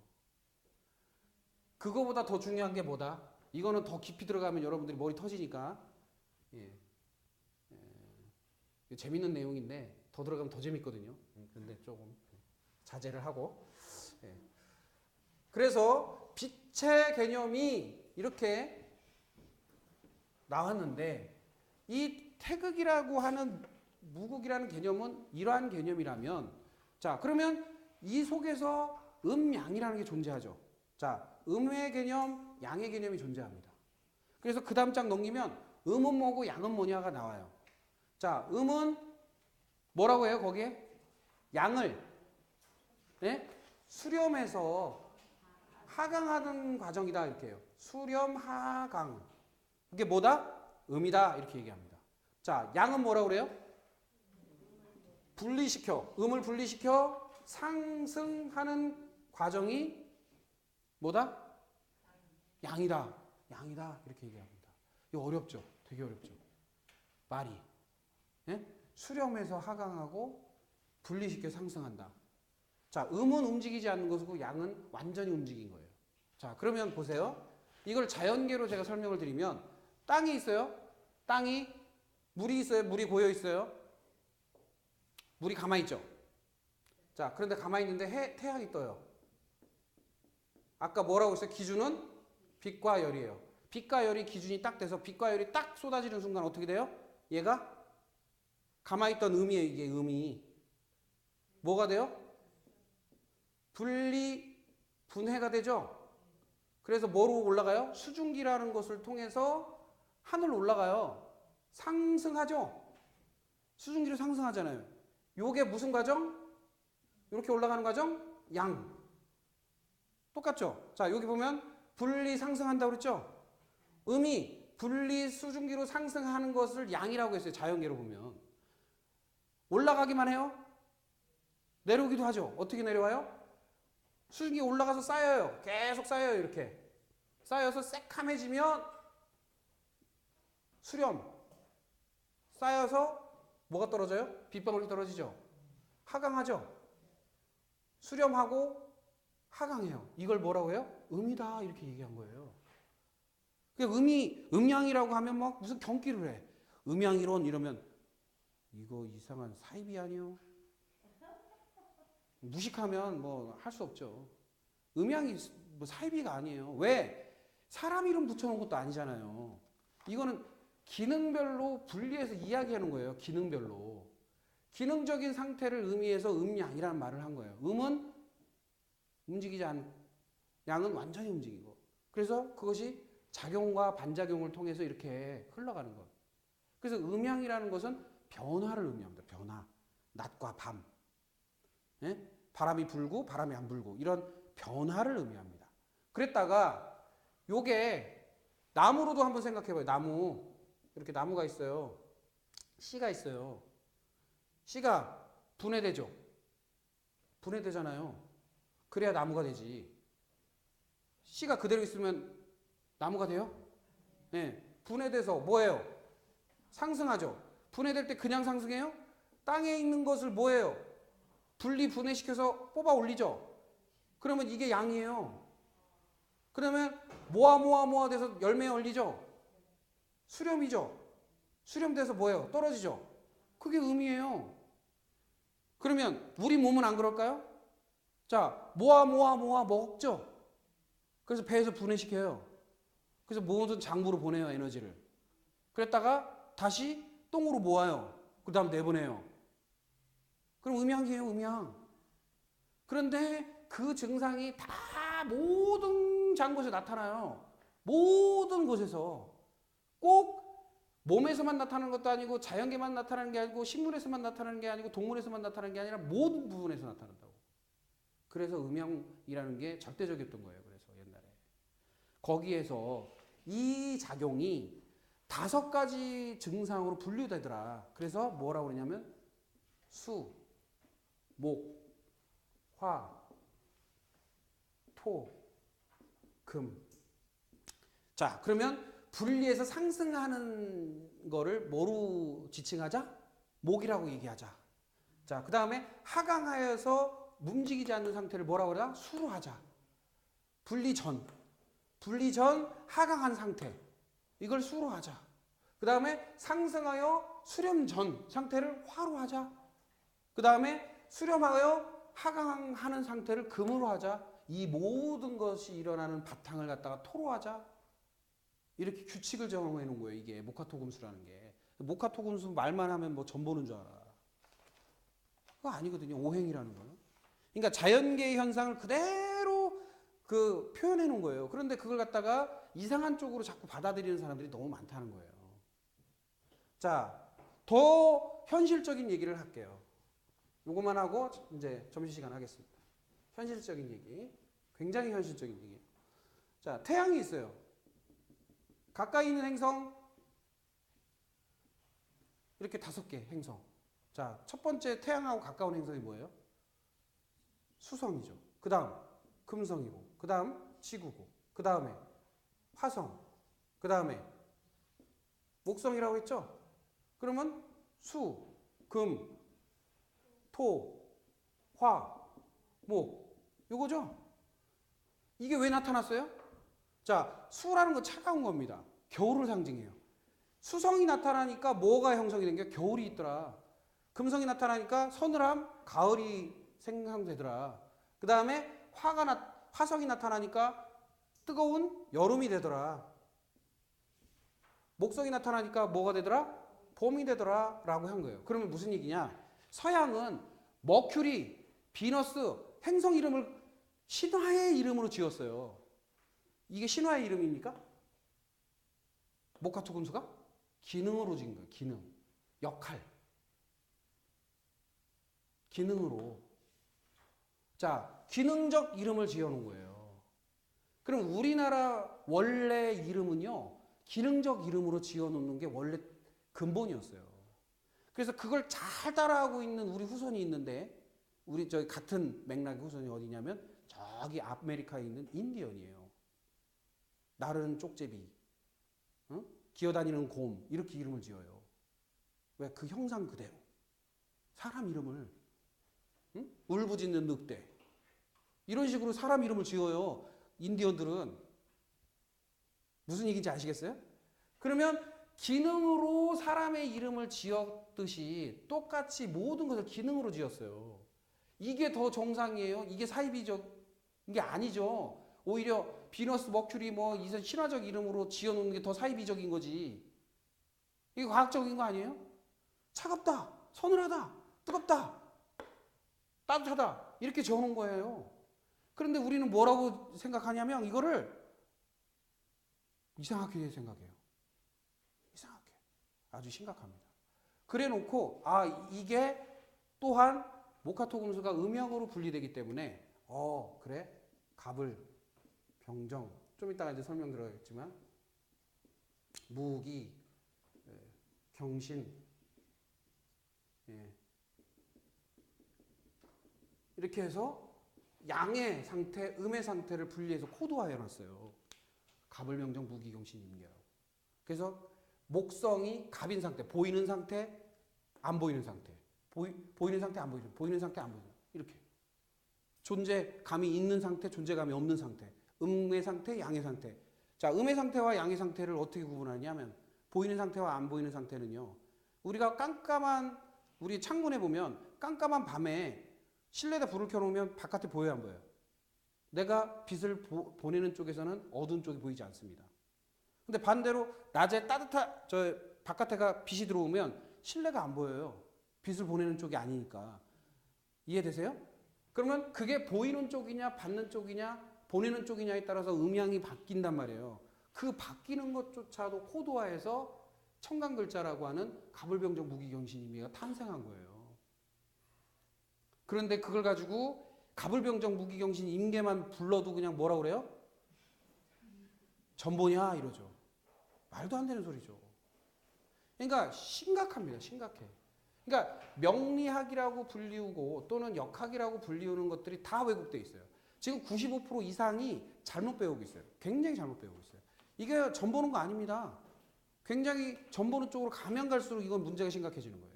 그거보다 더 중요한 게 뭐다? 이거는 더 깊이 들어가면 여러분들이 머리 터지니까. 예. 재밌는 내용인데 더 들어가면 더 재밌거든요. 근데 조금 자제를 하고. 예. 그래서 빛의 개념이 이렇게 나왔는데 이 태극이라고 하는 무극이라는 개념은 이러한 개념이라면 자 그러면 이 속에서 음양이라는 게 존재하죠. 자 음의 개념, 양의 개념이 존재합니다. 그래서 그 다음 장 넘기면 음은 뭐고 양은 뭐냐가 나와요. 자 음은 뭐라고 해요 거기에? 양을 네? 수렴해서 하강하는 과정이다 이렇게 해요. 수렴 하강 이게 뭐다? 음이다 이렇게 얘기합니다. 자 양은 뭐라고 그래요? 분리시켜 음을 분리시켜 상승하는 과정이 뭐다? 양이다 양이다 이렇게 얘기합니다. 이거 어렵죠? 되게 어렵죠? 말이 예? 수렴해서 하강하고 분리시켜 상승한다. 자 음은 움직이지 않는 것이고 양은 완전히 움직인 거예요. 자 그러면 보세요. 이걸 자연계로 제가 설명을 드리면 땅이 있어요. 땅이 물이 있어요. 물이 고여 있어요. 물이 가만히 있죠. 자, 그런데 가만히 있는데 태양이 떠요. 아까 뭐라고 했어요? 기준은 빛과 열이에요. 빛과 열이 기준이 딱 돼서 빛과 열이 딱 쏟아지는 순간 어떻게 돼요? 얘가 가만히 있던 음이에요. 이게 음이 뭐가 돼요? 분해가 되죠. 그래서 뭐로 올라가요? 수증기라는 것을 통해서 하늘로 올라가요. 상승하죠. 수증기로 상승하잖아요. 요게 무슨 과정? 이렇게 올라가는 과정? 양. 똑같죠? 자, 여기 보면 분리 상승한다고 그랬죠? 음이 분리 수증기로 상승하는 것을 양이라고 했어요. 자연계로 보면. 올라가기만 해요? 내려오기도 하죠. 어떻게 내려와요? 수증기가 올라가서 쌓여요. 계속 쌓여요. 이렇게. 쌓여서 새카매지면 수렴. 쌓여서 뭐가 떨어져요? 빗방울이 떨어지죠. 하강하죠. 수렴하고 하강해요. 이걸 뭐라고 해요? 음이다 이렇게 얘기한 거예요. 음양이라고 하면 막 무슨 경기를 해. 음양이론 이러면 이거 이상한 사이비 아니요? 무식하면 뭐 할 수 없죠. 음양이 뭐 사이비가 아니에요. 왜? 사람 이름 붙여놓은 것도 아니잖아요. 이거는 기능별로 분리해서 이야기하는 거예요. 기능별로. 기능적인 상태를 의미해서 음양이라는 말을 한 거예요. 음은 움직이지 않고 양은 완전히 움직이고. 그래서 그것이 작용과 반작용을 통해서 이렇게 흘러가는 것. 그래서 음양이라는 것은 변화를 의미합니다. 변화. 낮과 밤. 예? 바람이 불고 바람이 안 불고 이런 변화를 의미합니다. 그랬다가 요게 나무로도 한번 생각해봐요. 나무. 이렇게 나무가 있어요. 씨가 있어요. 씨가 분해되죠. 분해되잖아요. 그래야 나무가 되지. 씨가 그대로 있으면 나무가 돼요? 네. 분해돼서 뭐예요? 상승하죠. 분해될 때 그냥 상승해요? 땅에 있는 것을 뭐예요? 분해시켜서 뽑아 올리죠. 그러면 이게 양이에요. 그러면 모아 돼서 열매에 얼리죠. 수렴이죠. 수렴돼서 뭐예요? 떨어지죠. 그게 음이에요. 그러면 우리 몸은 안 그럴까요? 자, 모아 먹죠. 그래서 배에서 분해시켜요. 그래서 모든 장부로 보내요, 에너지를. 그랬다가 다시 똥으로 모아요. 그 다음 내보내요. 그럼 음양이에요, 음양. 그런데 그 증상이 다 모든 장곳에 나타나요. 모든 곳에서. 꼭 몸에서만 나타나는 것도 아니고 자연계만 나타나는 게 아니고 식물에서만 나타나는 게 아니고 동물에서만 나타나는 게 아니라 모든 부분에서 나타난다고. 그래서 음양이라는 게 절대적이었던 거예요. 그래서 옛날에. 거기에서 이 작용이 5가지 증상으로 분류되더라. 그래서 뭐라고 그러냐면 수, 목, 화, 토, 금. 자, 그러면 분리해서 상승하는 거를 뭐로 지칭하자? 목이라고 얘기하자. 자, 그 다음에 하강하여서 움직이지 않는 상태를 뭐라고 하자? 수로 하자. 분리 전 하강한 상태. 이걸 수로 하자. 그 다음에 상승하여 수렴 전 상태를 화로 하자. 그 다음에 수렴하여 하강하는 상태를 금으로 하자. 이 모든 것이 일어나는 바탕을 갖다가 토로 하자. 이렇게 규칙을 정해 놓은 거예요. 이게 모카토금수라는 게. 모카토금수 말만 하면 뭐 전 보는 줄 알아. 그거 아니거든요. 오행이라는 거는. 그러니까 자연계의 현상을 그대로 그 표현해 놓은 거예요. 그런데 그걸 갖다가 이상한 쪽으로 자꾸 받아들이는 사람들이 너무 많다는 거예요. 자, 더 현실적인 얘기를 할게요. 요거만 하고 이제 점심시간 하겠습니다. 현실적인 얘기. 굉장히 현실적인 얘기. 자, 태양이 있어요. 가까이 있는 행성 이렇게 5개 행성. 자, 첫 번째 태양하고 가까운 행성이 뭐예요? 수성이죠. 그 다음 금성이고, 그 다음 지구고, 그 다음에 화성, 그 다음에 목성이라고 했죠? 그러면 수, 금, 토, 화, 목 요거죠? 이게 왜 나타났어요? 자, 수라는 건 차가운 겁니다. 겨울을 상징해요. 수성이 나타나니까 뭐가 형성이 된 게 겨울이 있더라. 금성이 나타나니까 서늘함, 가을이 생성되더라. 그 다음에 화성이 나타나니까 뜨거운 여름이 되더라. 목성이 나타나니까 뭐가 되더라? 봄이 되더라. 라고 한 거예요. 그러면 무슨 얘기냐? 서양은 머큐리, 비너스, 행성 이름을 신화의 이름으로 지었어요. 이게 신화의 이름입니까? 모카토 금수가? 기능으로 지은 거예요. 기능. 역할. 기능으로. 자, 기능적 이름을 지어놓은 거예요. 그럼 우리나라 원래 이름은요, 기능적 이름으로 지어놓는 게 원래 근본이었어요. 그래서 그걸 잘 따라하고 있는 우리 후손이 있는데, 우리 저희 같은 맥락의 후손이 어디냐면, 저기 아메리카에 있는 인디언이에요. 나르는 쪽제비, 응? 기어다니는 곰, 이렇게 이름을 지어요. 왜? 그 형상 그대로. 사람 이름을, 응? 울부짖는 늑대. 이런 식으로 사람 이름을 지어요. 인디언들은. 무슨 얘기인지 아시겠어요? 그러면 기능으로 사람의 이름을 지었듯이 똑같이 모든 것을 기능으로 지었어요. 이게 더 정상이에요? 이게 사이비적인 게 아니죠. 오히려 비너스, 머큐리 뭐 이런 신화적 이름으로 지어놓는 게 더 사이비적인 거지. 이게 과학적인 거 아니에요? 차갑다, 서늘하다, 뜨겁다, 따뜻하다 이렇게 적어놓은 거예요. 그런데 우리는 뭐라고 생각하냐면 이거를 이상하게 생각해요. 이상하게. 아주 심각합니다. 그래 놓고 이게 또한 모카토 금수가 음영으로 분리되기 때문에 그래? 갑을, 병정, 좀 이따가 이제 설명 들어가겠지만 무기, 경신, 예. 이렇게 해서 양의 상태, 음의 상태를 분리해서 코드화해 놨어요. 갑을명정 무기경신 임계라고. 그래서 목성이 갑인 상태, 보이는 상태, 안 보이는 상태. 보이는 상태, 안 보이는 상태. 보이는 상태, 안 보이는 상태. 이렇게. 존재감이 있는 상태, 존재감이 없는 상태. 음의 상태, 양의 상태. 자, 음의 상태와 양의 상태를 어떻게 구분하냐면 보이는 상태와 안 보이는 상태는요. 우리가 우리 창문에 보면 깜깜한 밤에 실내에다 불을 켜놓으면 바깥에 보여요, 안 보여요? 내가 빛을 보내는 쪽에서는 어두운 쪽이 보이지 않습니다. 근데 반대로 낮에 바깥에가 빛이 들어오면 실내가 안 보여요. 빛을 보내는 쪽이 아니니까. 이해되세요? 그러면 그게 보이는 쪽이냐, 받는 쪽이냐, 보내는 쪽이냐에 따라서 음양이 바뀐단 말이에요. 그 바뀌는 것조차도 코드화해서 청간글자라고 하는 갑을병정 무기경신임계가 탄생한 거예요. 그런데 그걸 가지고 갑을병정 무기경신임계만 불러도 그냥 뭐라고 그래요? 전보냐 이러죠. 말도 안 되는 소리죠. 그러니까 심각합니다. 심각해. 그러니까 명리학이라고 불리우고 또는 역학이라고 불리우는 것들이 다 왜곡돼 있어요. 지금 95% 이상이 잘못 배우고 있어요. 굉장히 잘못 배우고 있어요. 이게 전 보는 거 아닙니다. 굉장히 전 보는 쪽으로 가면 갈수록 이건 문제가 심각해지는 거예요.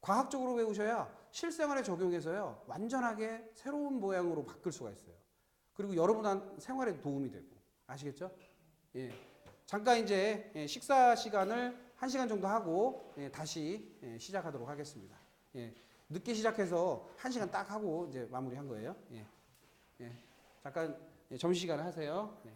과학적으로 배우셔야 실생활에 적용해서요. 완전하게 새로운 모양으로 바뀔 수가 있어요. 그리고 여러분 생활에 도움이 되고. 아시겠죠? 예. 잠깐 이제 식사 시간을 1시간 정도 하고 다시 시작하도록 하겠습니다. 예. 늦게 시작해서 1시간 딱 하고 이제 마무리한 거예요. 예. 예. 잠깐 점심시간을 하세요. 네.